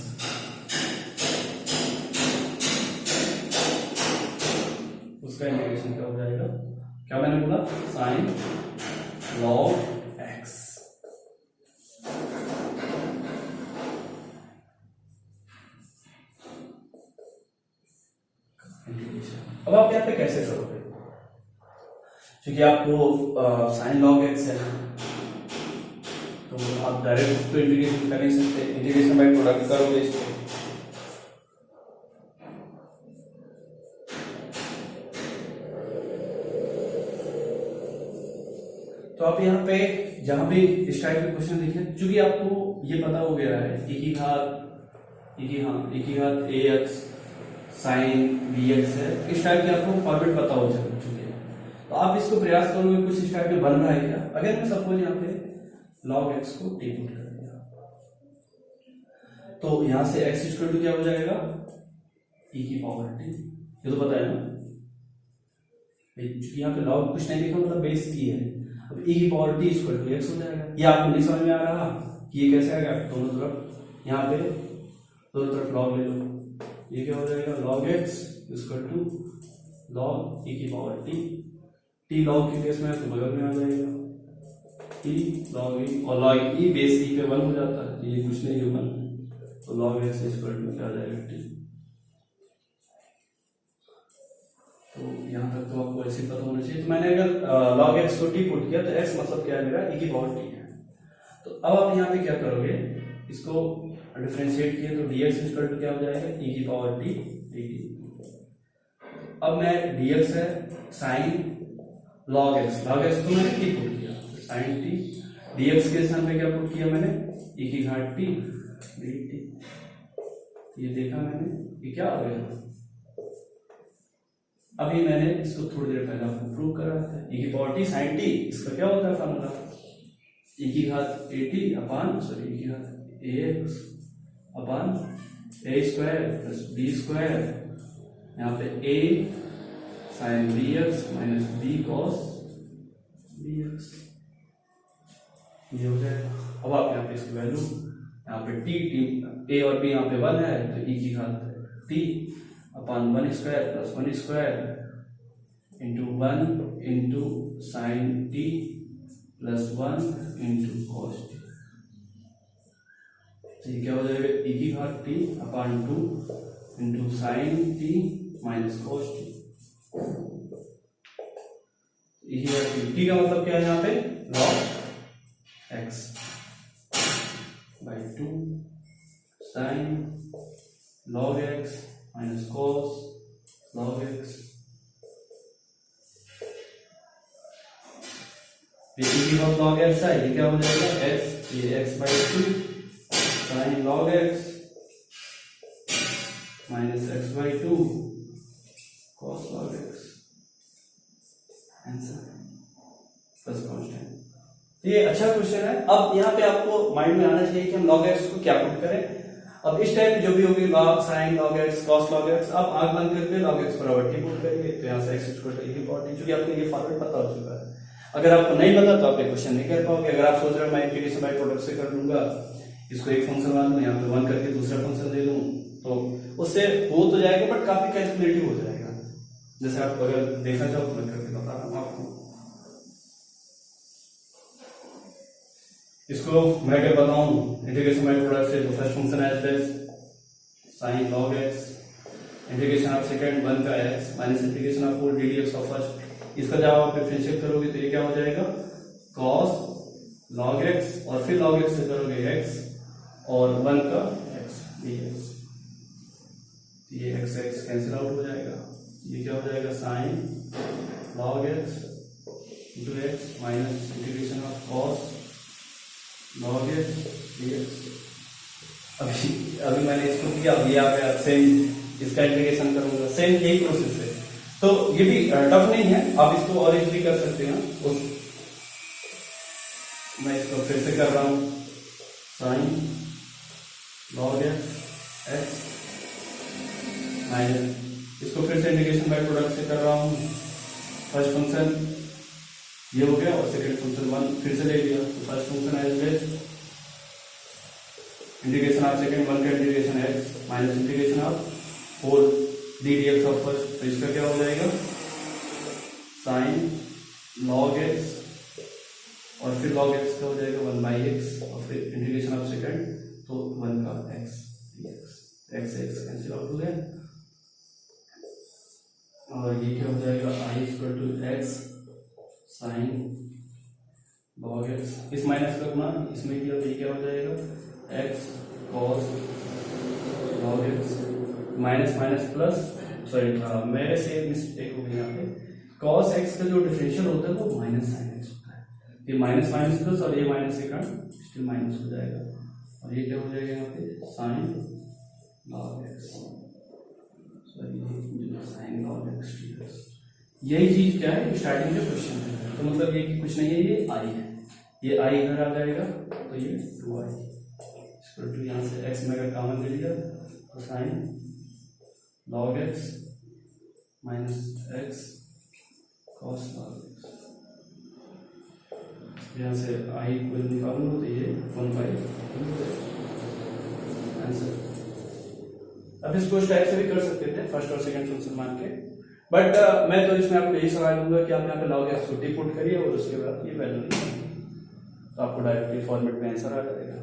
उसका इंटीग्रेशन क्या हो जाएगा, क्या मैंने बोला, साइन लॉग एक्स। अब आप यहाँ पे कैसे करोगे, क्योंकि आपको साइन लॉग एक्स है तो आप डायरेक्ट इसको इंटीग्रेशन कर नहीं सकते, इंटीग्रेशन बाय प्रोडक्ट करोगे इसको। तो आप यहाँ पे जहां भी इस टाइप के क्वेश्चन देखें, चूंकि आपको ये पता हो गया है एक ही घात A x sign B x है, इस टाइप के आपको फॉर्मेट पता हो चुके हैं, तो आप इसको प्रयास करोगे कुछ इस टाइप में बन रहा है क्या। अगर मैं सपोज यहाँ पे log x को टी पुट कर दिया, तो यहां से x इक्वल टू क्या हो जाएगा, e की पावर टी, ये तो पता है ना, यहाँ पे log कुछ नहीं लिखा, मतलब बेस की है, अब e की power T equal to x हो जाएगा। ये आपको नहीं समझ में आ रहा कि ये कैसे आएगा, दोनों तरफ यहाँ पे दोनों तरफ log ले लो, ये क्या हो जाएगा, log x equal to log e की पावर टी log के केस में तो बगल में आ जाएगा टी log e, और log e बेस e पे 1 हो जाता है, ये कुछ नहीं है 1, तो log x इक्वल टू क्या आ जाएगा टी। तो यहाँ तक तो आपको ऐसे पता होना चाहिए। तो मैंने अगर log x को टी पुट किया तो x मतलब क्या है मेरा, e की पावर टी है। तो अब आप यहाँ पे क्या करोगे, इसको डिफरेंशिएट किए तो dx इक्वल टू क्या हो जाएगा, e की पावर टी dt। अब मैं dx है साइन log x को मैंने टी पुट किया, साइन टी, dx के स्थान पे क्या पुट किया मैंने, e की घात टी dt। ये देखा मैंने, ये क्या हो गया, अभी मैंने इसको थोड़ी देर पहले आपको प्रूव करा था, e की पावर टी साइन टी, इसका क्या होता है फॉर्मूला, e की घात A T upon sorry e की घात A X upon A square plus B square, यहाँ पे a sine B x minus B cos B X, ये हो जाएगा। अब आप यहाँ पे इसकी वैल्यू, यहाँ पे टी ए और बी यहाँ पे 1 है तो e की घात T upon 1 square plus 1 square into 1 into sine T plus 1 into cos T, तो ये क्या हो जाएगा, e की घात T upon 2 into sine T minus cos T. e की घात टी का मतलब क्या है यहाँ पे, log x by 2 sine log x minus cos log x, ये log x है, ये क्या हो जाएगा x, ये x/2 sine log x minus x/2 cos log x, answer plus constant. ये अच्छा क्वेश्चन है। अब यहाँ पे आपको माइंड में आना चाहिए कि हम log x को क्या पुट करें। अब इस टाइप जो भी होगी log sin log x cos log x, आप आंख बंद करके log x बराबर t पुट करेंगे, तो यहाँ से x इक्वल टू e की पावर t, क्योंकि आपको ये फॉर्मूला पता हो चुका है। अगर आपको नहीं पता तो आप ये क्वेश्चन नहीं कर पाओगे। अगर आप सोच रहे हो मैं इंटीग्रेशन बाय प्रोडक्ट से कर लूंगा, इसको एक फंक्शन मान लूं, यहाँ पे 1 करके दूसरा फंक्शन दे दूं, तो उससे हो तो जाएगा बट काफी कैलकुलेटिव हो जाएगा। जैसे आप अगर देखा जाओ तो मैं करके बता रहा हूँ आपको। इसको मैं क्या बताऊं, इंटीग्रेशन बाय प्रोडक्ट से फर्स्ट फंक्शन है plus sign log x, integration of second 1 का x minus integration of 4 ddx of first, इसका जब आप डिफरेंशिएट करोगे तो ये क्या हो जाएगा cos log x, और फिर log x से करोगे x और 1 का x dx, ये x x कैंसिल आउट हो जाएगा, ये क्या हो जाएगा sine log x into x minus integration of cos log x dx। अभी मैंने इसको किया, अभी यहाँ पे सेम इसका इंटीग्रेशन करूंगा, सेम यही प्रोसेस है। तो ये भी टफ नहीं है, आप इसको और इजीली कर सकते हैं। उस मैं इसको फिर से कर रहा हूं, साइन log x माइनस, इसको फिर से इंटीग्रेशन बाय प्रोडक्ट से कर रहा हूं। फर्स्ट फंक्शन ये हो गया और सेकंड फंक्शन 1 फिर से ले लिया, तो first function as well integration of second 1 का integration x minus integration of 4 ddx of first, तो इसका क्या हो जाएगा साइन log x और फिर log x का हो जाएगा 1/x और फिर इंटीग्रेशन ऑफ सेकंड तो 1 का x dx, x cancel out हो गया, और ये क्या हो जाएगा i equal to x sine log x, इस माइनस का गुना इसमें किया तो ये क्या हो जाएगा x cos log x minus minus plus, sorry मेरे से मिस्टेक हो गई यहाँ पे, cos x का जो डिफरेंशियल होता है वो माइनस साइन x होता है, ये माइनस माइनस प्लस और ये माइनस के कारण स्टिल माइनस हो जाएगा, और ये क्या हो जाएगा यहाँ पे sine log x, sorry sine log x dx। यही चीज क्या है स्टार्टिंग में क्वेश्चन है, तो मतलब ये कुछ नहीं है, ये i है, ये i इधर आ जाएगा तो ये 2i इक्वल टू यहाँ से x में अगर कॉमन ले लिया तो sine log x minus x cos log x, यहाँ से i इक्वल निकालूंगा तो ये 1/2 आंसर। अब इसको इस टाइप से भी कर सकते थे फर्स्ट और सेकंड फंक्शन मान के, बट मैं तो इसमें आपको यही सलाह दूंगा कि आप यहाँ पे log x को पुट करिए और उसके बाद ये वैल्यू निकालिए, तो आपको डायरेक्टली फॉर्मेट में आंसर आ जाएगा।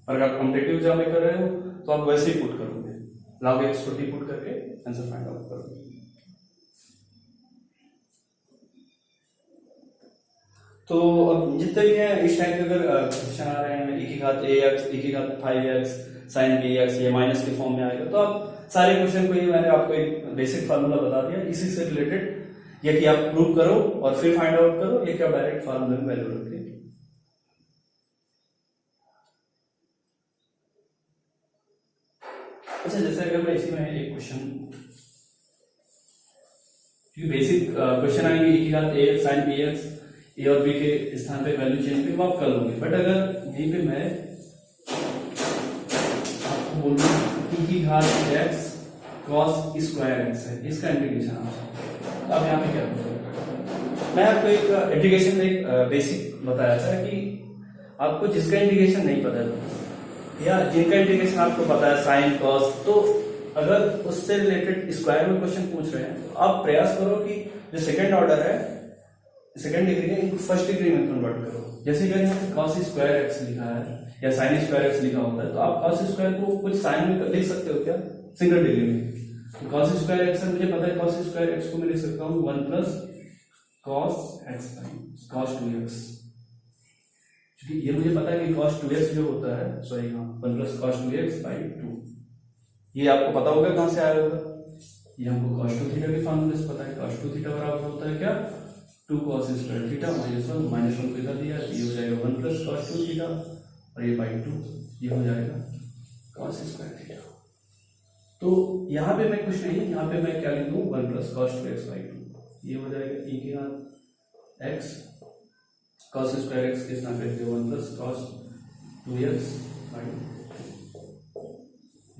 अगर आप कॉम्पिटिटिव एग्जाम में कर रहे हो तो आप वैसे ही पुट करोगे, log x को पुट करके आंसर फाइंड आउट करोगे। तो अब जितने भी हैं इस टाइप के अगर क्वेश्चन आ रहे हैं, e की घात ax, e की घात 5x, sin bx, ये माइनस के फॉर्म में आएगा, तो आप सारे क्वेश्चन को ये मैंने आपको एक बेसिक फार्मूला बता दिया, इसी से रिलेटेड या कि आप प्रूव करो और फिर फाइंड आउट करो, या कि आप डायरेक्ट फार्मूला में वैल्यू रख देंगे। अच्छा, जैसे अगर मैं इसी में एक क्वेश्चन, बेसिक क्वेश्चन आएंगे e की घात ax, sin bx, ए और बी के स्थान पे वैल्यू चेंज भी आप कर लोगे, बट अगर यहीं पे मैं आपको बोलूं e की घात x cos स्क्वायर x है, इसका इंटीग्रेशन आप, अब यहाँ पे क्या करोगे, मैं आपको एक इंटीग्रेशन में एक बेसिक बताया था कि आपको जिसका इंटीग्रेशन नहीं पता है या जिनका इंटीग्रेशन आपको पता है साइन कॉस, तो अगर उससे रिलेटेड स्क्वायर में क्वेश्चन पूछ रहे हैं तो आप प्रयास करो कि जो सेकंड ऑर्डर है, सेकंड डिग्री है, इनको फर्स्ट डिग्री में कन्वर्ट करो। जैसे अगर यहाँ पे cos स्क्वायर x लिखा है या sin स्क्वायर x लिखा होता है, तो आप cos स्क्वायर को कुछ साइन में लिख सकते हो क्या सिंगल डिग्री में, तो cos स्क्वायर x है, मुझे पता है cos स्क्वायर x को मैं लिख सकता हूँ 1 plus cos x cos 2x, क्योंकि ये मुझे पता है कि cos 2x जो होता है, सॉरी हाँ, 1 प्लस cos 2x बाई 2, ये आपको पता होगा कहाँ से आया होगा, ये हमको cos 2 थीटा के फॉर्मूले से पता है। cos 2 थीटा बराबर होता है क्या, 2 cos square theta minus one को इधर दिया, ये हो जाएगा 1 प्लस cos 2 थीटा और ये बाई 2, ये हो जाएगा cos स्क्वायर थीटा। तो यहाँ पे मैं कुछ नहीं, यहाँ पे मैं क्या लिख दूँ, 1 प्लस cos 2x बाई 2, ये हो जाएगा e की घात x cos स्क्वायर x किस नाम पे 1 plus cos 2x by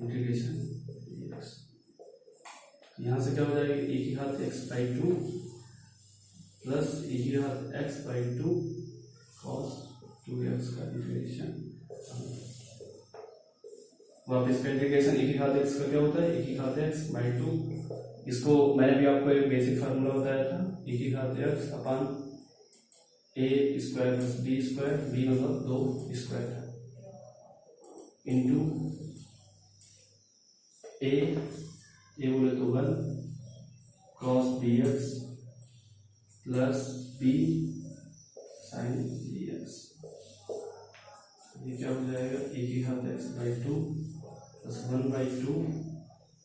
integration dx। यहाँ से क्या हो जाएगा, e की घात x बाई 2 प्लस e की घात x बाई 2 cos 2x का इंटीग्रेशन। वापस का इंटीग्रेशन e की घात x का क्या होता है, e की घात x बाई 2, इसको मैंने भी आपको एक बेसिक फार्मूला बताया था, e की घात x upon a square plus b square, b मतलब 2 स्क्वायर इंटू a बोले तो 1 cos dx plus b sin dx। ये क्या हो जाएगा, e की घात x by 2 plus 1 by 2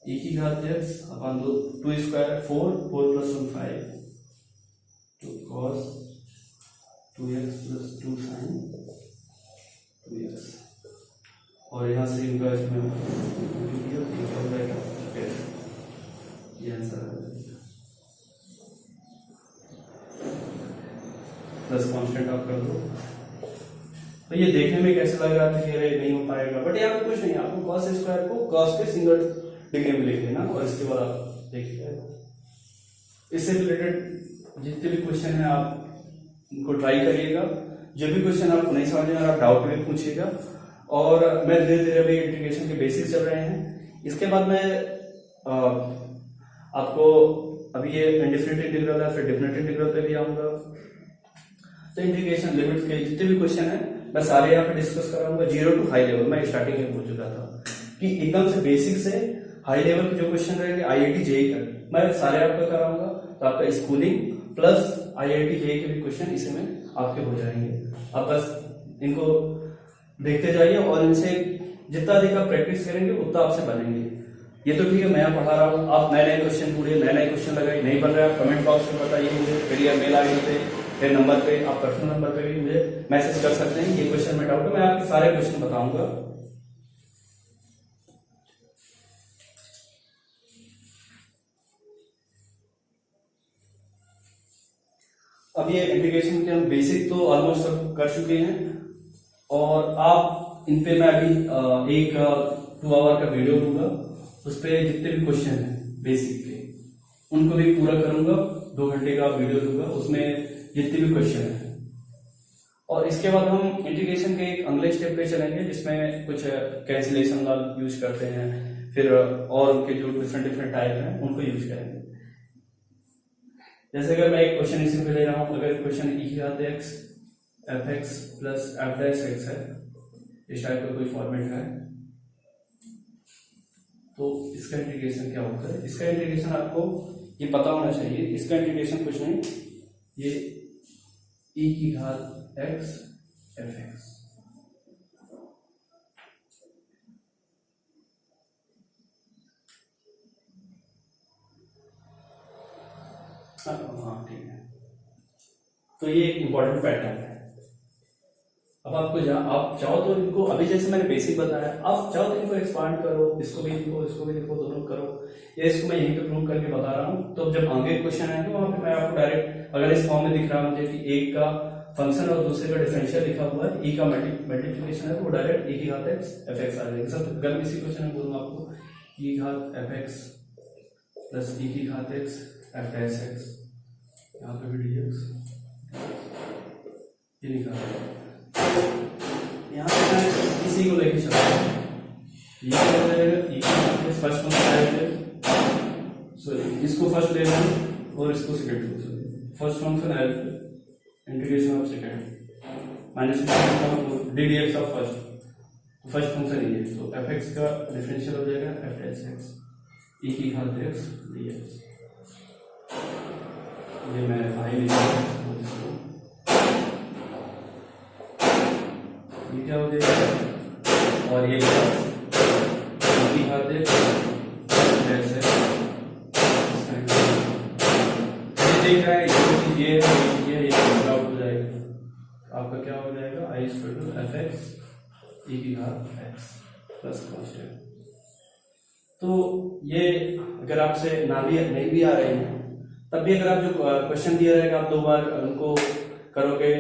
e की घात x अपान 2 स्क्वायर 4 प्लस 1 5 तो cos 2x plus 2 sin 2x, और यहाँ से इनका इसमें हो जाएगा, ये आंसर आ जाएगा। प्लस कॉन्स्टेंट आप कर दो। तो ये देखने में कैसे लग रहा था कि अरे नहीं हो पाएगा, बट यहाँ पे कुछ नहीं, आपको cos स्क्वायर को cos के सिंगल डिग्री में लिख लेना और इसके बाद आप देखिए। इससे रिलेटेड जितने भी क्वेश्चन है आप उनको ट्राई करिएगा, जो भी क्वेश्चन आपको नहीं समझ में आप डाउट में पूछिएगा। और मैं धीरे धीरे अभी इंटीग्रेशन के बेसिक्स चल रहे हैं, इसके बाद मैं आपको अभी ये इंडेफिनिट इंटीग्रल है, फिर डेफिनेट इंटीग्रल पे भी आऊंगा। तो इंटीग्रेशन लिमिट के जितने भी क्वेश्चन है मैं सारे यहाँ पे डिस्कस कराऊंगा, 0 टू हाई लेवल। मैं स्टार्टिंग में बोल चुका था कि एकदम से बेसिक से हाई लेवल के जो क्वेश्चन रहेंगे IIT JEE तक मैं सारे आपका कराऊंगा। तो आपका स्कूलिंग प्लस IIT JEE के भी क्वेश्चन इसमें आपके हो जाएंगे। आप बस इनको देखते जाइए और इनसे जितना अधिक आप प्रैक्टिस करेंगे उतना आपसे बनेंगे। ये तो ठीक है, मैं पढ़ा रहा हूँ, आप नए नए क्वेश्चन ढूंढिए, नए नए क्वेश्चन लगाइए। नहीं बन रहा है आप कमेंट बॉक्स में बताइए मुझे, फिर या मेल आई पे, फिर नंबर पे, आप पर्सनल नंबर पे भी मुझे मैसेज कर सकते हैं। ये क्वेश्चन में डाउट है, मैं आपके सारे क्वेश्चन बताऊंगा। अब ये इंटीग्रेशन के हम बेसिक तो ऑलमोस्ट सब कर चुके हैं, और आप इन पे मैं अभी एक 2 आवर का वीडियो दूंगा, उस पे जितने भी क्वेश्चन हैं बेसिक के उनको भी पूरा करूंगा। 2 घंटे का वीडियो दूंगा, उसमें जितने भी क्वेश्चन हैं। और इसके बाद हम इंटीग्रेशन के एक अगले स्टेप पे चलेंगे, जिसमें कुछ कैंसिलेशन लॉ यूज करते हैं, फिर और उनके जो डिफरेंट टाइप हैं उनको यूज करेंगे। जैसे अगर मैं एक क्वेश्चन इसी पे ले रहा हूं, अगर क्वेश्चन e की घात x fx plus f dash x है, इस टाइप का कोई फॉर्मेट है, तो इसका इंटीग्रेशन क्या होता है। इसका इंटीग्रेशन आपको ये पता होना चाहिए। इसका इंटीग्रेशन कुछ नहीं, ये e की घात x fx, हाँ ठीक है। तो ये एक इंपॉर्टेंट पैटर्न है। अब आपको आप चाहो तो इनको, अभी जैसे मैंने बेसिक बताया, आप चाहो तो इनको एक्सपांड करो, इसको भी लिखो, इसको भी लिखो, दोनों करो। ये इसको मैं यहीं पे प्रूव करके बता रहा हूँ। तो जब आगे क्वेश्चन आए तो वहां पे मैं आपको डायरेक्ट, अगर इस फॉर्म में दिख रहा है मुझे कि एक का फंक्शन और दूसरे का डिफरेंशियल लिखा हुआ है, e का मल्टीप्लिकेशन है, तो वो डायरेक्ट e की घात x fx आ जाएगा। सब अगर इसी क्वेश्चन में बोलूँ आपको e घात fx प्लस e की घात x f डैश x, यहाँ पे भी dx, ये लिखा है। यहाँ पे मैं इसी को लेके चलता हूँ, ये हो जाएगा e की घात x, फर्स्ट फंक्शन आएगा, सॉरी इसको फर्स्ट ले लें और इसको सेकंड, फर्स्ट फंक्शन आएगा integration of second minus D D x of first function ये, तो एफ एक्स का डिफरेंशियल हो जाएगा एफ डैश एक्स ई की घात एक्स डी एक्स। ये मैं आई लिखा क्या हो जाएगा, और ये की घात x जैसे देख रहा है ये आउट हो जाएगा, आपका क्या हो जाएगा आई इक्वल टू एफ एक्स ई की घात एक्स प्लस कॉन्स्टेंट। तो ये अगर आपसे ना भी नहीं भी आ रहे हैं तब भी अगर आप जो क्वेश्चन दिया रहेगा आप 2 बार उनको करोगे,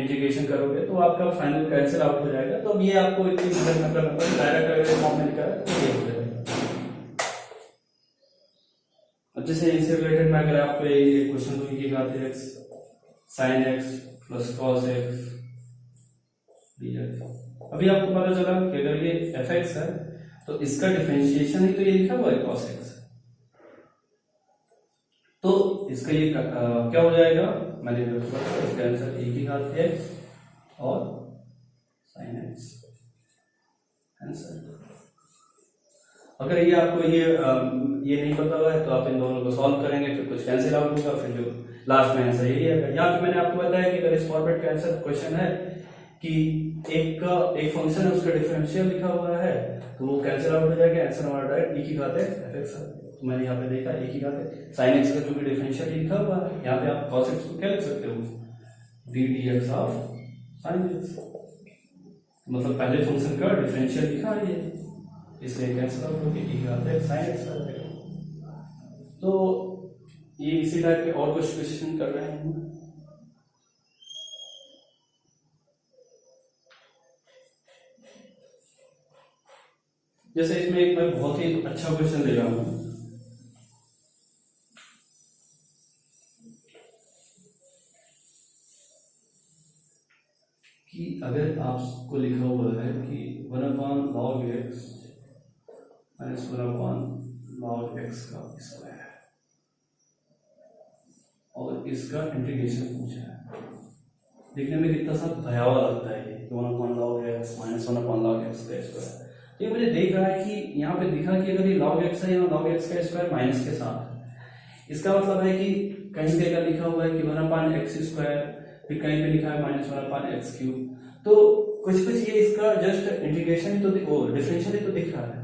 इंटीग्रेशन करोगे तो आपका फाइनल कैंसिल आउट हो जाएगा। तो अब ये आपको इतनी मदद न करना पड़े, डायरेक्ट अगर फॉर्म में लिखा है तो ये हो जाएगा। अब जैसे इनसे रिलेटेड मैं अगर आपको ये क्वेश्चन दूं कि घात x sin x plus cos x dx, अभी आपको पता चला कि अगर ये fx है तो इसका डिफरेंशिएशन ही तो ये लिखा हुआ है cos x, तो इसका ये क्या हो जाएगा, मैंने इसका आंसर e की घात x और sin x आंसर। अगर ये आपको ये नहीं पता हुआ है तो आप इन दोनों को सॉल्व करेंगे, फिर कुछ कैंसिल आउट होगा, फिर जो लास्ट में आंसर यही है। यहाँ पे मैंने आपको बताया कि अगर इस फॉर्मेट का आंसर क्वेश्चन है कि एक फंक्शन है उसका डिफरेंशियल लिखा हुआ है तो वो कैंसिल आउट हो जाएगा, आंसर हमारा डायरेक्ट e की घात x fx है। तो मैंने यहाँ पे देखा e की घात x sin x का जो भी डिफरेंशियल लिखा हुआ है, यहाँ पे आप cos x को क्या लिख सकते हो, d dx of sin x, मतलब पहले फंक्शन का डिफरेंशियल लिखा है ये, इसलिए कैंसिल आउट होगी e की घात x sin x आ जाएगा। तो ये इसी टाइप के और कुछ क्वेश्चन कर रहे हैं। जैसे इसमें एक मैं बहुत ही अच्छा क्वेश्चन ले रहा हूं कि अगर आपको लिखा हुआ है कि 1 log x minus 1 log x का स्क्वायर और इसका इंटीग्रेशन पूछा है। देखने में कितना सा भयावह लगता है ये 1 log x minus 1 log x का स्क्वायर। ये मुझे देख रहा है कि यहाँ पे दिखा कि अगर ये log x है या log x का स्क्वायर माइनस के साथ है, इसका मतलब है कि कहीं पे अगर लिखा हुआ है कि 1/x स्क्वायर, फिर कहीं पे लिखा है माइनस 1/x क्यूब, तो कुछ ये इसका जस्ट इंटीग्रेशन ही तो डिफरेंशियल ही तो दिख रहा है।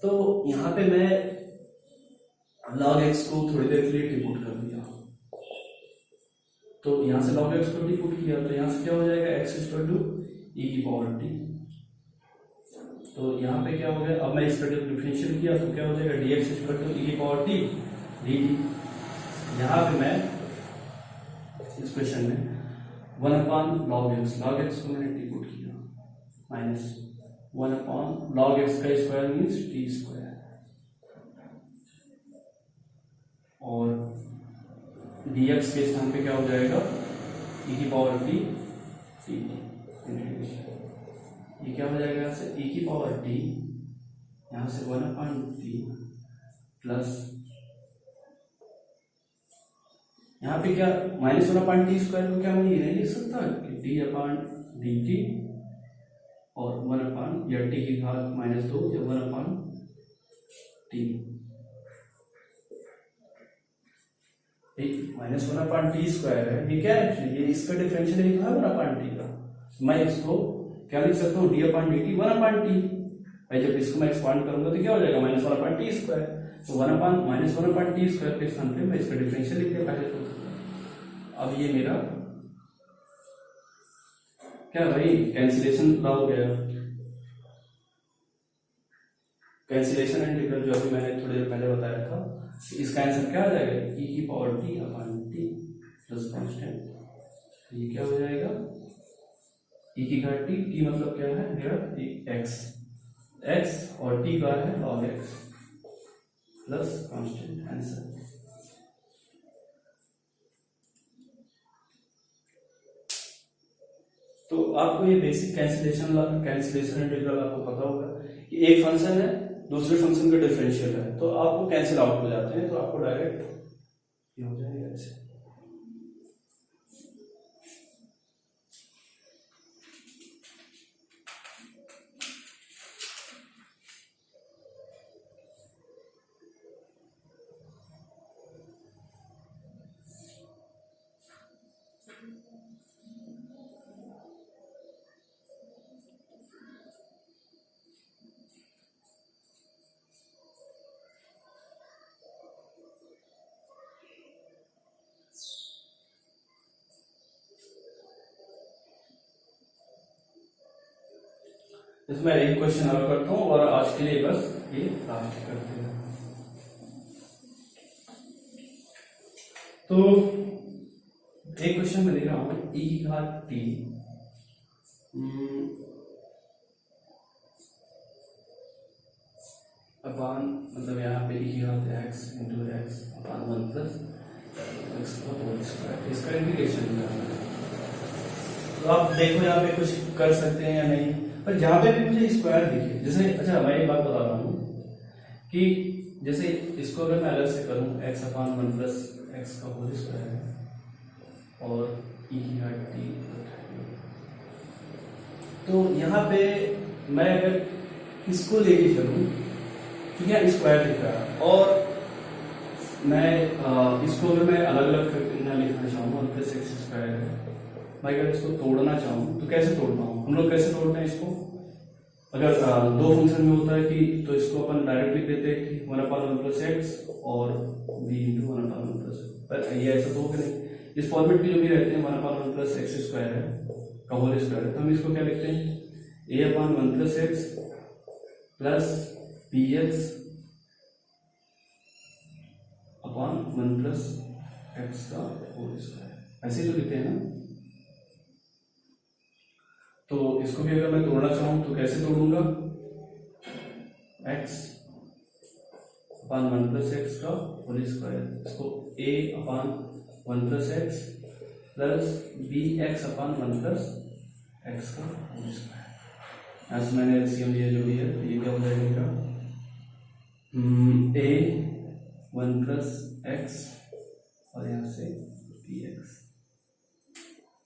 तो यहाँ पे मैं log x को थोड़ी देर के लिए डिपुट कर दिया, तो यहाँ से log x को डिपुट किया तो यहाँ से क्या हो जाएगा x इक्वल टू e की पावर t। तो यहाँ पे क्या हो गया, अब मैं इसका जब डिफरेंशियल किया तो क्या हो जाएगा dx इक्वल टू e की पावर t dt। यहाँ पे मैं इस क्वेश्चन में 1/log x को मैंने डिपुट किया माइनस 1/log x का स्क्वायर मीन्स t स्क्वायर और dx के स्थान पे क्या हो जाएगा e की पावर t इंटीग्रेशन, ये क्या हो जाएगा यहाँ से e की पावर t, यहाँ से 1/t प्लस यहाँ पे क्या माइनस 1/t स्क्वायर को क्या मैं ये नहीं लिख सकता कि d/dt और 1/ या t की घात -2 या 1/t, माइनस 1/t स्क्वायर है, ये क्या है ये इसका डिफरेंशियल लिखा है 1/t का, मैं इसको क्या लिख सकता हूँ d/dt 1/t, भाई जब इसको मैं एक्सपांड करूंगा तो क्या हो जाएगा -1/t स्क्वायर, तो -1/t स्क्वायर के स्थान पे मैं इसका डिफरेंशियल लिख दिया पहले। तो अब ये मेरा क्या भाई कैंसिलेशन लॉ हो गया, कैंसिलेशन इंटीग्रल जो अभी मैंने थोड़ी देर पहले बताया था, इसका आंसर क्या आ जाएगा e की पावर t/t प्लस कांस्टेंट, ये क्या हो जाएगा e की घात t मतलब क्या है मेरा x और t का है log x plus constant answer. तो आपको ये बेसिक कैंसिलेशन इंटीग्रल आपको पता होगा कि एक फंक्शन है दूसरे फंक्शन का डिफरेंशियल है तो आप वो कैंसिल आउट हो जाते हैं, तो आपको डायरेक्ट ये हो जाएगा ऐसे। इसमें एक क्वेश्चन और करता हूँ और आज के लिए बस ये लास्ट करते हैं। तो एक क्वेश्चन में दे रहा हूँ e की घात t अपान, मतलब यहाँ पे e की घात x इंटू एक्स अपान 1 प्लस एक्स का होल स्क्वायर, इसका इंटीग्रेशन करना है। तो आप देखो यहाँ पे कुछ कर सकते हैं या नहीं, पर जहाँ पे भी मुझे स्क्वायर दिखे, जैसे अच्छा मैं एक बात बता रहा हूँ कि जैसे इसको अगर मैं अलग से करूँ x अपान 1 प्लस एक्स का होल स्क्वायर है और e की घात t, तो यहाँ पे मैं अगर इसको लेके चलूँ, क्योंकि यहाँ स्क्वायर दिख रहा है और मैं इसको अगर मैं अलग अलग करके लिखना चाहूँ, 1 प्लस एक्स स्क्वायर है, मैं अगर इसको तोड़ना चाहूँ तो कैसे तोड़ता हूँ, हम लोग कैसे तोड़ते हैं इसको, अगर दो फंक्शन में होता है कि तो इसको अपन डायरेक्ट लिख देते हैं कि 1/1 प्लस एक्स और b इंटू 1/1 प्लस एक्स, पर ये ऐसा तो होगा नहीं। इस फॉर्मेट में जो भी रहते हैं 1/1 प्लस एक्स स्क्वायर है का होल स्क्वायर है, तो हम इसको क्या लिखते हैं a/1 plus x plus bx upon 1 plus x का होल स्क्वायर, ऐसे तो लिखते हैं ना। तो इसको भी अगर मैं तोड़ना चाहूं तो कैसे तोड़ूंगा, x अपॉन 1 प्लस एक्स का होल स्क्वायर, इसको a upon 1 plus x plus bx upon 1 plus x का होल स्क्वायर। ऐसे मैंने एलसीएम लिया जो भी है, ये क्या हो जाएगा a 1 प्लस एक्स और यहाँ से bx,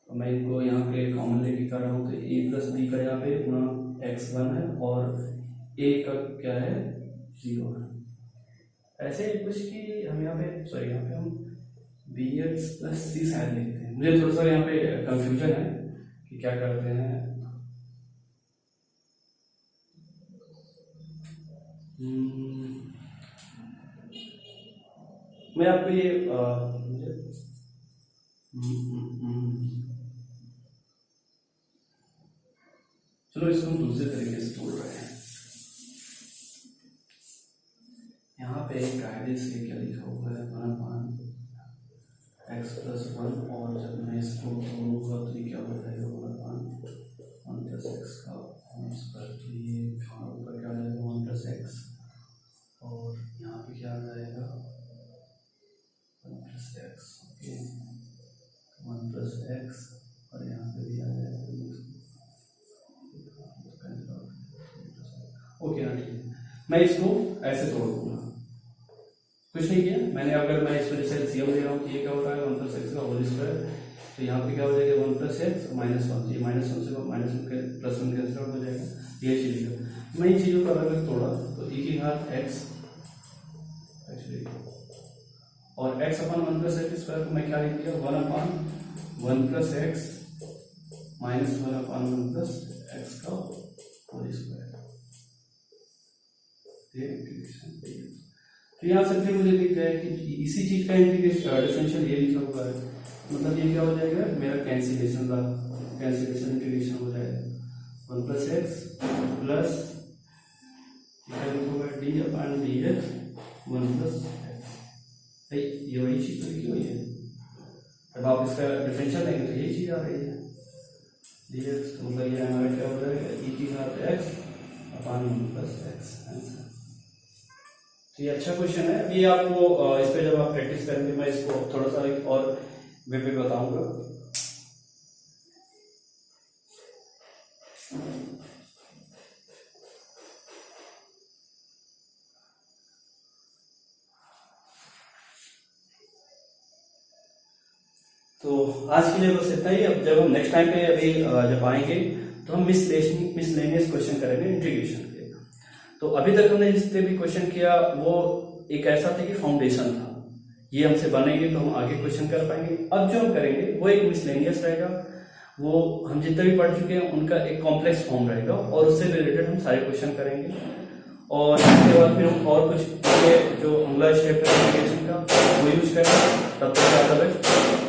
तो मैं इनको यहाँ पे कॉमन लेके कर रहा हूँ, तो a प्लस बी का यहाँ पे गुणा x 1 है और a का क्या है 0 है। ऐसे कुछ कि हम यहाँ पे सॉरी यहाँ पे हम bx प्लस c शायद लिखते हैं, मुझे थोड़ा सा यहाँ पे कंफ्यूजन है कि क्या करते हैं। मैं आपको ये चलो इसको हम दूसरे तरीके से तोड़ रहे हैं। यहाँ पे कायदे से क्या लिखा हुआ है 1/x प्लस 1, और जब मैं इसको तोड़ूंगा तो ये क्या हो जाएगा 1/1 प्लस एक्स का होल स्क्वायर, तो ये ऊपर क्या आ जाएगा 1 प्लस एक्स और यहाँ पे क्या आ जाएगा 1 plus x, okay 1 plus x और यहाँ पे भी आ जाएगा ओके ना, ठीक है। मैं इसको ऐसे तोड़ दूंगा, कुछ नहीं किया मैंने। अगर मैं इस वजह से एलसीएम ले रहा हूँ तो ये क्या हो रहा है 1 प्लस एक्स का होल स्क्वायर, तो यहाँ पे क्या हो जाएगा 1 प्लस एक्स माइनस 1, ये माइनस 1 से प्लस 1 कैंसिल आउट हो जाएगा, ये चीज़ का। मैं इन चीज़ों को अलग अलग तोड़ा तो e की घात x एक्चुअली और x upon 1 plus x square को मैं क्या लिख दिया 1/1 plus x minus 1/1 plus x का होल स्क्वायर। तो यहाँ से फिर मुझे दिख गया है कि इसी चीज का इंटीग्रेशन डिफरेंशियल ये लिखा हुआ है, मतलब ये क्या हो जाएगा मेरा कैंसिलेशन इंटीग्रेशन हो जाएगा 1 plus x plus D upon D x 1 plus x, ये वही चीज तो लिखी हुई है। जब आप इसका डिफरेंशियल लेंगे तो यही चीज आ रही है डी एक्स, तो मतलब ये हमारा क्या हो जाएगा e की घात x upon 1 plus x answer. तो ये अच्छा क्वेश्चन है, ये आपको इस पे जब आप प्रैक्टिस करेंगे मैं इसको थोड़ा सा एक और वे पे बताऊंगा। तो आज के लिए बस इतना ही। अब जब हम नेक्स्ट टाइम पे अभी जब आएंगे तो हम मिसलेनियस क्वेश्चन करेंगे इंटीग्रेशन के। तो अभी तक हमने जितने भी क्वेश्चन किया वो एक ऐसा था कि फाउंडेशन था, ये हमसे बनेंगे तो हम आगे क्वेश्चन कर पाएंगे। अब जो हम करेंगे वो एक मिसलेनियस रहेगा, वो हम जितने भी पढ़ चुके हैं उनका एक कॉम्प्लेक्स फॉर्म रहेगा और उससे रिलेटेड हम सारे क्वेश्चन करेंगे। और इसके बाद फिर हम और कुछ जो अगला स्टेप है इंटीग्रेशन का वो यूज करेंगे। तब तक